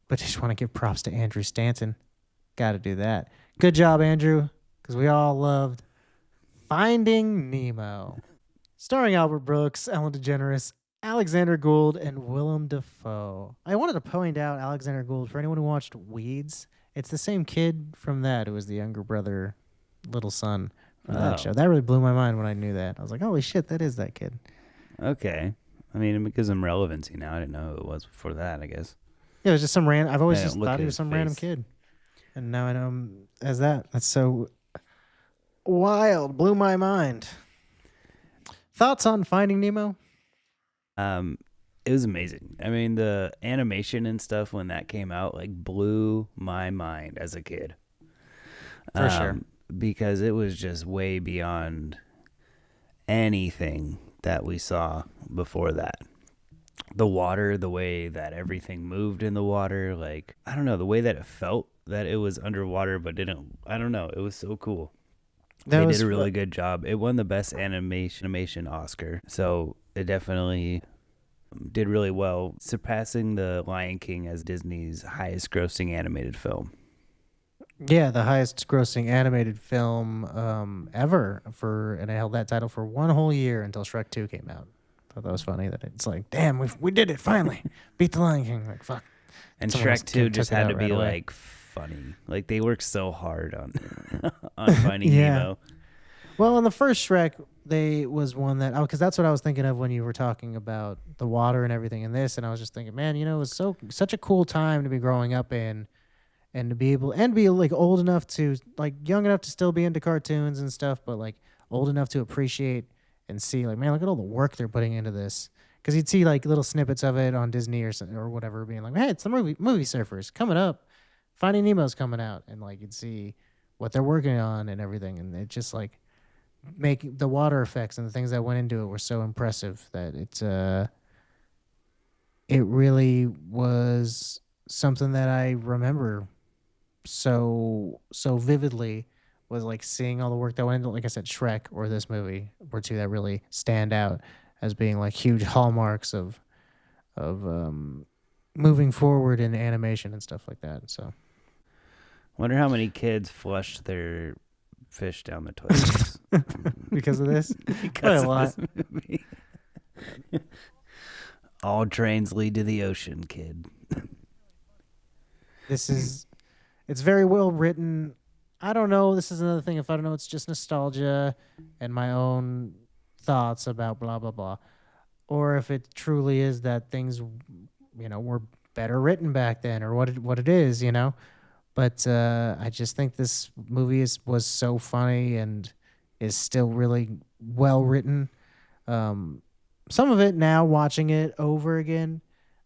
Speaker 1: But I just want to give props to Andrew Stanton. Got to do that. Good job, Andrew, because we all loved Finding Nemo. Starring Albert Brooks, Ellen DeGeneres, Alexander Gould, and Willem Dafoe. I wanted to point out Alexander Gould for anyone who watched Weeds. It's the same kid from that who was the younger brother, little son from that show. That really blew my mind when I knew that. I was like, holy shit, that is that kid.
Speaker 2: Okay. I mean, it gives him relevancy now. I didn't know who it was before that, I guess.
Speaker 1: Yeah, it was just some random... I've always just thought he was some random kid. And now I know him as that. That's so wild. Blew my mind. Thoughts on Finding Nemo?
Speaker 2: It was amazing. I mean, the animation and stuff when that came out like blew my mind as a kid.
Speaker 1: For sure.
Speaker 2: Because it was just way beyond anything that we saw before that. The water, the way that everything moved in the water, like, I don't know, the way that it felt that it was underwater but didn't, I don't know, it was so cool. They did a really good job. It won the best animation Oscar, so it definitely did really well, surpassing The Lion King as Disney's highest grossing animated film.
Speaker 1: Yeah, the highest grossing animated film ever, and it held that title for one whole year until Shrek 2 came out. I thought that was funny that it's like, damn, we did it finally. Beat The Lion King. Like, fuck.
Speaker 2: And Shrek 2 just had to be like funny. Like, they worked so hard on Finding Nemo.
Speaker 1: Well, in the first Shrek, they was one that, because that's what I was thinking of when you were talking about the water and everything in this, and I was just thinking, man, it was such a cool time to be growing up in, and to be able, and be like old enough to, like young enough to still be into cartoons and stuff, but like old enough to appreciate and see, like, man, look at all the work they're putting into this. Because you'd see like little snippets of it on Disney or whatever, being like, hey, it's the movie Surfers coming up, Finding Nemo's coming out, and like you'd see what they're working on and everything, and it just like make the water effects and the things that went into it were so impressive that it really was something that I remember so vividly. Was like seeing all the work that went into, like I said, Shrek or this movie were two that really stand out as being like huge hallmarks of moving forward in animation and stuff like that. So,
Speaker 2: wonder how many kids flushed their fish down the toilets
Speaker 1: because of this.
Speaker 2: Because of this movie. All trains lead to the ocean, kid.
Speaker 1: It's very well written. I don't know. This is another thing. If I don't know, it's just nostalgia and my own thoughts about blah, blah, blah. Or if it truly is that things, were better written back then or what it is, But I just think this movie was so funny and is still really well written. Some of it now, watching it over again,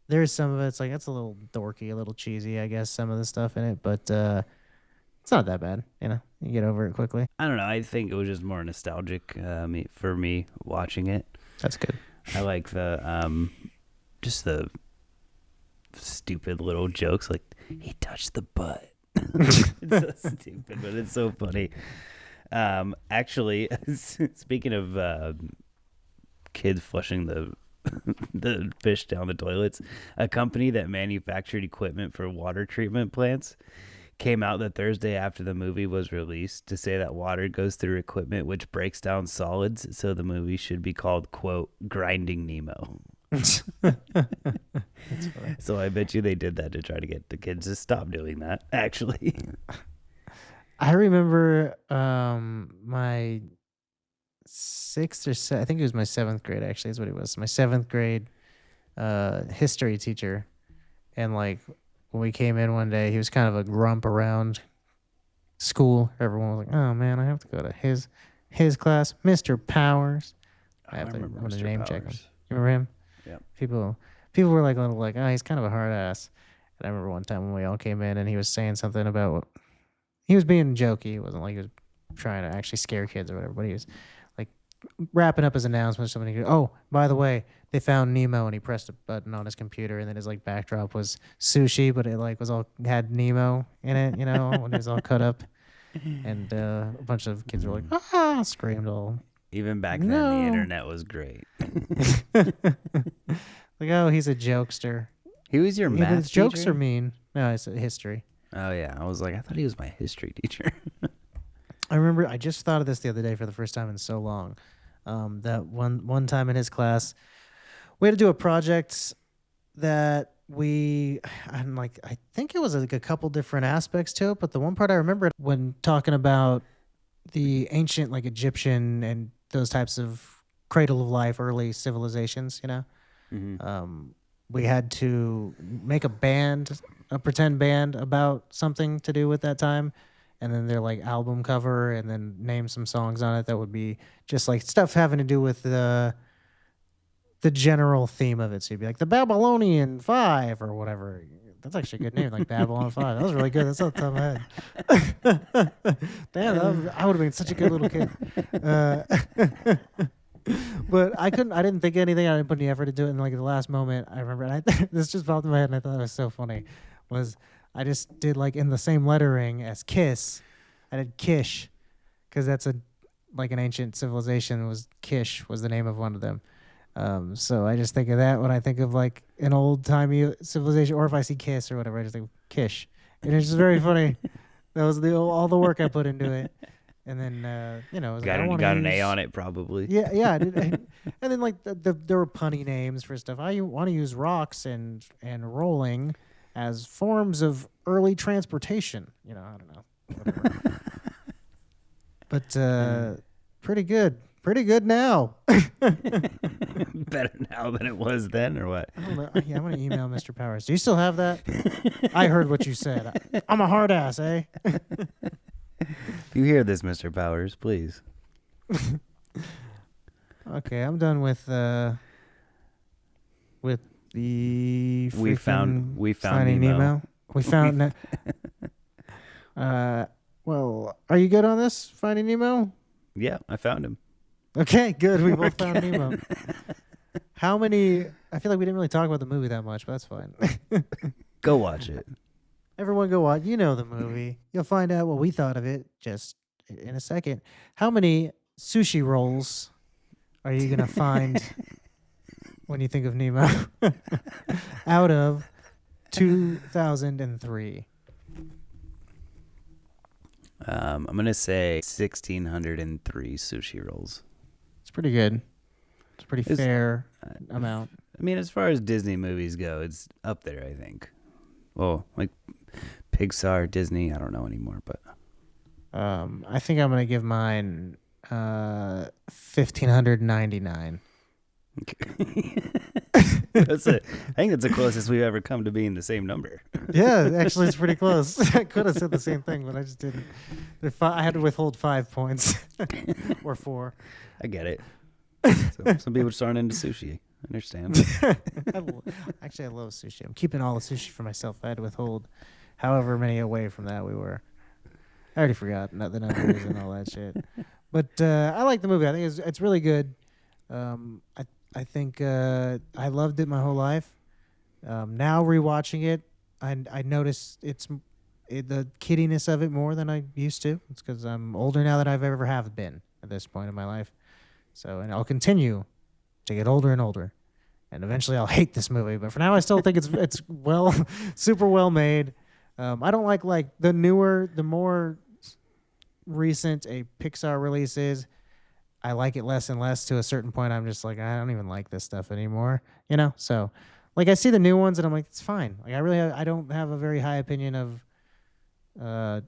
Speaker 1: There's some of it's like it's a little dorky, a little cheesy, I guess, some of the stuff in it, but it's not that bad. You get over it quickly.
Speaker 2: I don't know. I think it was just more nostalgic for me watching it.
Speaker 1: That's good.
Speaker 2: I like the just the stupid little jokes, like he touched the butt. It's so stupid, but it's so funny. Actually, speaking of kids flushing the fish down the toilets, a company that manufactured equipment for water treatment plants came out the Thursday after the movie was released to say that water goes through equipment which breaks down solids, so the movie should be called, quote, Grinding Nemo. So I bet you they did that to try to get the kids to stop doing that, actually.
Speaker 1: I remember my sixth or I think it was my seventh grade, actually, is what it was. My seventh grade history teacher. And like when we came in one day, he was kind of a grump around school. Everyone was like, "Oh man, I have to go to his class, Mr. Powers."
Speaker 2: I remember
Speaker 1: I'm gonna
Speaker 2: Mr.
Speaker 1: name
Speaker 2: Powers.
Speaker 1: check him. You remember him?
Speaker 2: Yeah.
Speaker 1: People were like, little like, "Oh, he's kind of a hard ass." And I remember one time when we all came in and he was saying something about he was being jokey. It wasn't like he was trying to actually scare kids or whatever, but he was like wrapping up his announcement. Somebody goes, "Oh, by the way, they found Nemo," and he pressed a button on his computer, and then his like backdrop was sushi, but it like was all had Nemo in it, when he was all cut up. And a bunch of kids were like, "Ah!" screamed all.
Speaker 2: Even back then, the internet was great.
Speaker 1: Like, oh, he's a jokester.
Speaker 2: He was your math teacher?
Speaker 1: Jokes are mean. No, it's history.
Speaker 2: Oh, yeah. I was like, I thought he was my history teacher.
Speaker 1: I remember, I just thought of this the other day for the first time in so long. That one time in his class, we had to do a project that I think it was like a couple different aspects to it, but the one part I remember when talking about the ancient, like Egyptian and those types of cradle of life, early civilizations,
Speaker 2: Mm-hmm.
Speaker 1: We had to make a pretend band about something to do with that time, and then their like album cover, and then name some songs on it that would be just like stuff having to do with the general theme of it. So you'd be like the Babylonian 5 or whatever. That's actually a good name, like Babylon 5. That was really good. That's off the top of my head. Damn, I would have been such a good little kid. But I didn't think anything. I didn't put any effort into it. And like the last moment, I remember, and this just popped in my head, and I thought it was so funny, was I just did like in the same lettering as Kiss, I did Kish, because that's an ancient civilization. Was Kish was the name of one of them. So I just think of that when I think of like an old timey civilization, or if I see Kiss or whatever, I just think Kish, and it's just very funny. That was all the work I put into it. And then, it was
Speaker 2: got an A on it, probably.
Speaker 1: Yeah, I did. And then, like, there were punny names for stuff. I want to use rocks and rolling as forms of early transportation. I don't know. Whatever. But pretty good. Pretty good now.
Speaker 2: Better now than it was then, or what?
Speaker 1: I don't know. Yeah, I'm going to email Mr. Powers. Do you still have that? I heard what you said. I'm a hard ass, eh?
Speaker 2: If you hear this, Mr. Powers, please.
Speaker 1: Okay, I'm done with the
Speaker 2: we found
Speaker 1: Finding Nemo. We found well, are you good on this, Finding Nemo?
Speaker 2: Yeah, I found him.
Speaker 1: Okay, good. We both found Nemo. How many? I feel like we didn't really talk about the movie that much, but that's fine.
Speaker 2: Go watch it.
Speaker 1: Everyone go watch. You know the movie. You'll find out what we thought of it just in a second. How many sushi rolls are you going to find when you think of Nemo out of 2003?
Speaker 2: I'm going to say 1,603 sushi rolls.
Speaker 1: It's pretty good. It's a pretty fair amount.
Speaker 2: I mean, as far as Disney movies go, it's up there, I think. Well, like Pixar, Disney, I don't know anymore, but
Speaker 1: I think I'm gonna give mine 1,599.
Speaker 2: I think that's the closest we've ever come to being the same number.
Speaker 1: Yeah, actually, it's pretty close. I could have said the same thing, but I just didn't. I had to withhold 5 points or 4.
Speaker 2: I get it. So, some people just aren't into sushi. understand.
Speaker 1: I lo- Actually, I love sushi. I'm keeping all the sushi for myself. I had to withhold however many away from that we were. I already forgot the numbers and all that shit. But I like the movie. I think it's really good. I think I loved it my whole life. Now rewatching it, I notice the kiddiness of it more than I used to. It's because I'm older now than I've ever have been at this point in my life. So, and I'll continue to get older and older, and eventually I'll hate this movie. But for now, I still think it's well, super well made. I don't like the more recent a Pixar release is. I like it less and less. To a certain point, I'm just like, I don't even like this stuff anymore. So like I see the new ones and I'm like, it's fine. Like I don't have a very high opinion of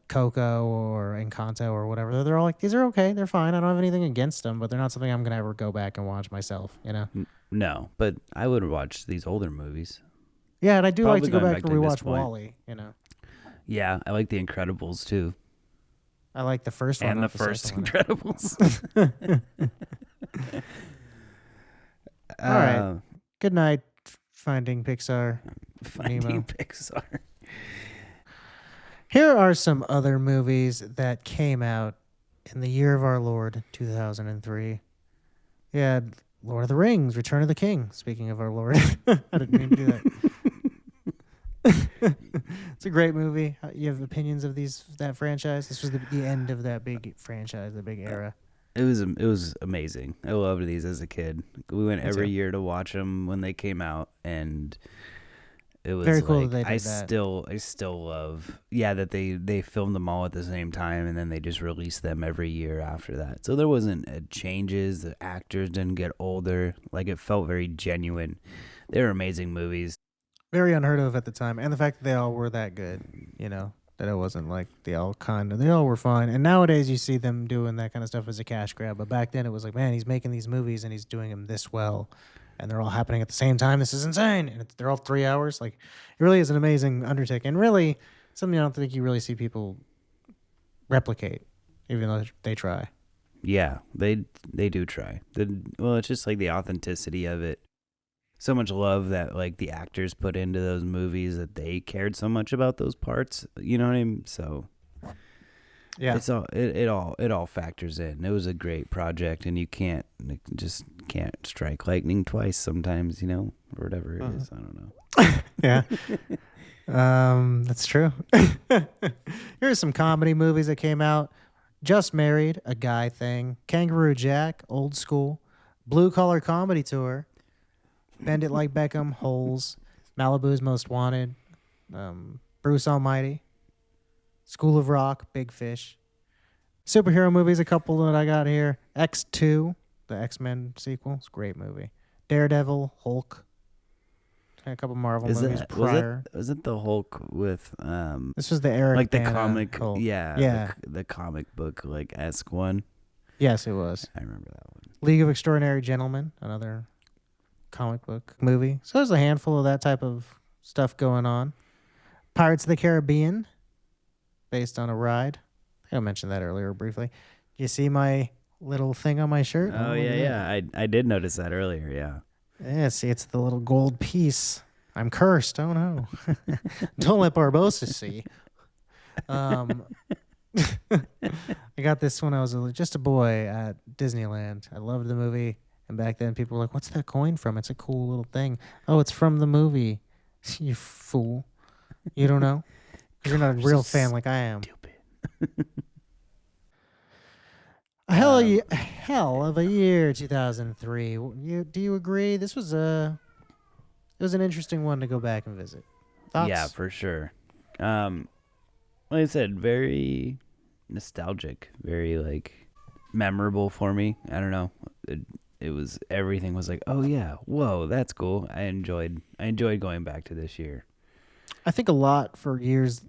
Speaker 1: Coco or Encanto or whatever. They're all like, these are okay. They're fine. I don't have anything against them, but they're not something I'm gonna ever go back and watch myself.
Speaker 2: No, but I would watch these older movies.
Speaker 1: Yeah, and I do like
Speaker 2: Probably
Speaker 1: to go
Speaker 2: going
Speaker 1: back
Speaker 2: back
Speaker 1: and
Speaker 2: to this
Speaker 1: rewatch
Speaker 2: point.
Speaker 1: Wall-E.
Speaker 2: Yeah, I like The Incredibles too,
Speaker 1: I like the first one,
Speaker 2: and the
Speaker 1: not
Speaker 2: first
Speaker 1: second one.
Speaker 2: Incredibles.
Speaker 1: All right. Good night, Finding Pixar.
Speaker 2: Finding
Speaker 1: Nemo.
Speaker 2: Pixar.
Speaker 1: Here are some other movies that came out in the year of our Lord, 2003. Yeah, Lord of the Rings, Return of the King. Speaking of our Lord, I didn't mean to do that. It's a great movie. You have opinions of that franchise? This was the end of that big franchise, the big era.
Speaker 2: It was amazing. I loved these as a kid. We went every year to watch them when they came out, and it was
Speaker 1: very cool
Speaker 2: like,
Speaker 1: that they did
Speaker 2: I still love that they filmed them all at the same time, and then they just released them every year after that. So there wasn't changes. The actors didn't get older. Like, it felt very genuine. They were amazing movies.
Speaker 1: Very unheard of at the time, and the fact that they all were that good, that it wasn't like they all were fine. And nowadays you see them doing that kind of stuff as a cash grab, but back then it was like, man, he's making these movies and he's doing them this well, and they're all happening at the same time. This is insane, and they're all 3 hours. Like, it really is an amazing undertaking, and really something I don't think you really see people replicate, even though they try.
Speaker 2: Yeah, they do try. It's just like the authenticity of it. So much love that like the actors put into those movies, that they cared so much about those parts. You know what I mean? So
Speaker 1: yeah,
Speaker 2: it all factors in. It was a great project, and you can't strike lightning twice sometimes, or whatever it is. I don't know.
Speaker 1: Yeah. That's true. Here's some comedy movies that came out. Just Married, a guy thing. Kangaroo Jack, old school. Blue Collar Comedy Tour. Bend It Like Beckham, Holes, Malibu's Most Wanted, Bruce Almighty, School of Rock, Big Fish. Superhero movies, a couple that I got here. X2, the X-Men sequel, it's a great movie. Daredevil, Hulk, a couple Marvel movies prior.
Speaker 2: Was it the Hulk with
Speaker 1: This was the Eric
Speaker 2: like the
Speaker 1: Bana
Speaker 2: comic
Speaker 1: Hulk.
Speaker 2: yeah. The comic book like esque one?
Speaker 1: Yes, it was.
Speaker 2: I remember that one.
Speaker 1: League of Extraordinary Gentlemen, another comic book movie. So there's a handful of that type of stuff going on. Pirates of the Caribbean, based on a ride. I think I mentioned that earlier briefly. You see my little thing on my shirt?
Speaker 2: Oh yeah. I did notice that earlier. Yeah.
Speaker 1: Yeah, see, it's the little gold piece. I'm cursed. Oh no. Don't let Barbosa see. I got this when I was just a boy at Disneyland. I loved the movie. And back then, people were like, what's that coin from? It's a cool little thing. Oh, it's from the movie. You fool. You don't know? 'Cause you're not a real fan like I am.
Speaker 2: Stupid.
Speaker 1: Hell of a year, 2003. Do you agree? It was an interesting one to go back and visit. Thoughts?
Speaker 2: Yeah, for sure. Like I said, very nostalgic, very like memorable for me. I don't know. Everything was like, oh yeah, whoa, that's cool. I enjoyed going back to this year.
Speaker 1: I think a lot for years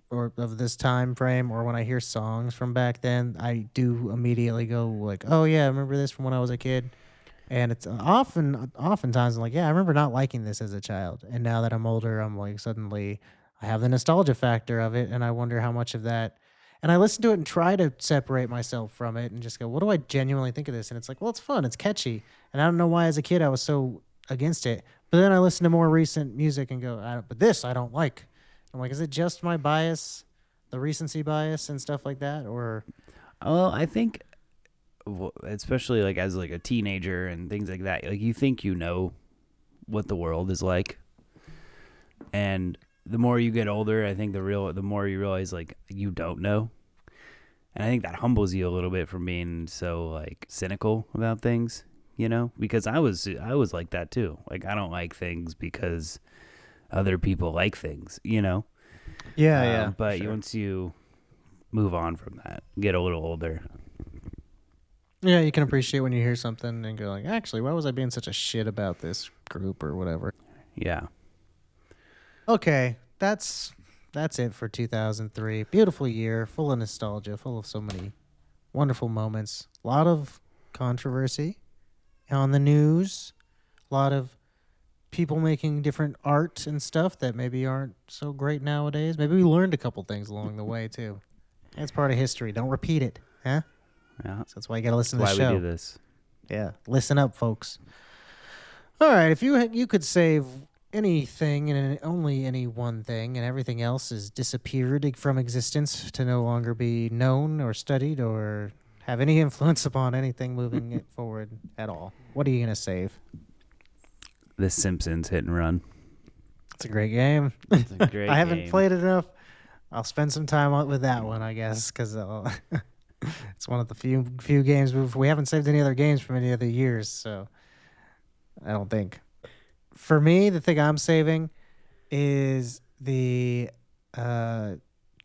Speaker 1: or of this time frame, or when I hear songs from back then, I do immediately go like, oh yeah, I remember this from when I was a kid. And it's oftentimes I'm like, yeah, I remember not liking this as a child. And now that I'm older, I'm like, suddenly I have the nostalgia factor of it, and I wonder how much of that. And I listen to it and try to separate myself from it and just go, what do I genuinely think of this? And it's like, well, it's fun. It's catchy. And I don't know why as a kid I was so against it. But then I listen to more recent music and go, but this I don't like. I'm like, is it just my bias, the recency bias and stuff like that, or?
Speaker 2: Well, I think, especially like as like a teenager and things like that, like you think you know what the world is like, and the more you get older, I think the more you realize like you don't know, and I think that humbles you a little bit from being so like cynical about things, you know, because I was like that too. Like I don't like things because other people like things, you know.
Speaker 1: Yeah.
Speaker 2: But
Speaker 1: sure.
Speaker 2: once you move on from that, get a little older.
Speaker 1: Yeah, you can appreciate when you hear something and go like, actually, why was I being such a shit about this group or whatever?
Speaker 2: Yeah.
Speaker 1: Okay, that's it for 2003. Beautiful year, full of nostalgia, full of so many wonderful moments. A lot of controversy on the news. A lot of people making different art and stuff that maybe aren't so great nowadays. Maybe we learned a couple things along the way too. That's part of history. Don't repeat it, huh?
Speaker 2: Yeah.
Speaker 1: So that's why you got to listen to the
Speaker 2: That's
Speaker 1: show.
Speaker 2: why we do this.
Speaker 1: Yeah, listen up, folks. All right, if you could save anything and only any one thing, and everything else is disappeared from existence to no longer be known or studied or have any influence upon anything moving it forward at all, what are you gonna save?
Speaker 2: The Simpsons Hit and Run.
Speaker 1: It's a great game.
Speaker 2: It's a great
Speaker 1: I haven't
Speaker 2: game.
Speaker 1: played it enough. I'll spend some time with that one, I guess, because it's one of the few games we haven't saved any other games from any other years, so I don't think. For me, the thing I'm saving is the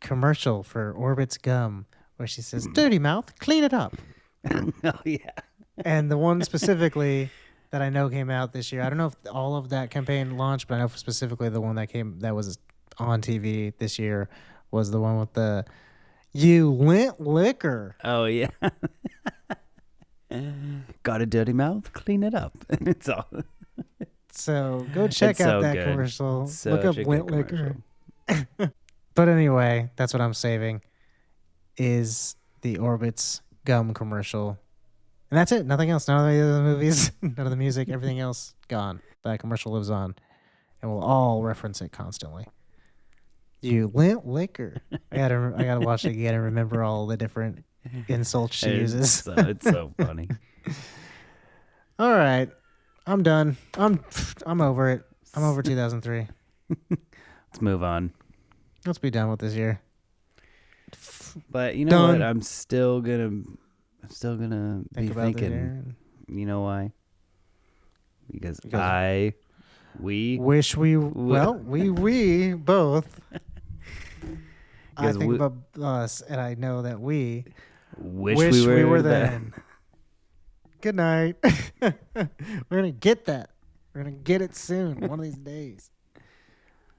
Speaker 1: commercial for Orbit's gum, where she says, "Dirty mouth, clean it up."
Speaker 2: Oh yeah.
Speaker 1: And the one specifically that I know came out this year. I don't know if all of that campaign launched, but I know specifically the one that was on TV this year was the one with the "You lint liquor."
Speaker 2: Oh yeah. Got a dirty mouth? Clean it up. It's all.
Speaker 1: So go check
Speaker 2: It's
Speaker 1: out
Speaker 2: so
Speaker 1: that
Speaker 2: good.
Speaker 1: commercial.
Speaker 2: It's
Speaker 1: Look up
Speaker 2: such a
Speaker 1: lint
Speaker 2: good
Speaker 1: liquor. But anyway, that's what I'm saving is the Orbit's gum commercial. And that's it. Nothing else. None of the other movies, none of the music, everything else gone. That commercial lives on. And we'll all reference it constantly. You lint liquor. I gotta watch it again and remember all the different insults she uses.
Speaker 2: It's so funny.
Speaker 1: All right. I'm done. I'm over it. I'm over 2003.
Speaker 2: Let's move on.
Speaker 1: Let's be done with this year.
Speaker 2: But you know
Speaker 1: Done.
Speaker 2: what? I'm still gonna be
Speaker 1: Think about
Speaker 2: thinking.
Speaker 1: it.
Speaker 2: You know why? Because
Speaker 1: Because
Speaker 2: we
Speaker 1: wish we both. I
Speaker 2: Because
Speaker 1: think
Speaker 2: we-
Speaker 1: about us, and I know that we
Speaker 2: wish
Speaker 1: we were
Speaker 2: then.
Speaker 1: then. Good night. We're gonna get that. We're gonna get it soon. One of these days.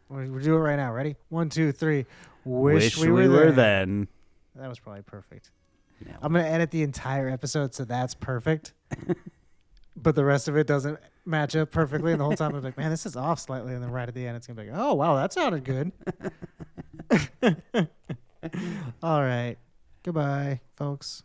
Speaker 1: We'll do it right now. Ready? 1, 2, 3. Wish we were then. That was probably perfect.
Speaker 2: No.
Speaker 1: I'm gonna edit the entire episode so that's perfect. But the rest of it doesn't match up perfectly, and the whole time I'm like, man, this is off slightly, and then right at the end it's gonna be like, oh wow, that sounded good. All right. Goodbye, folks.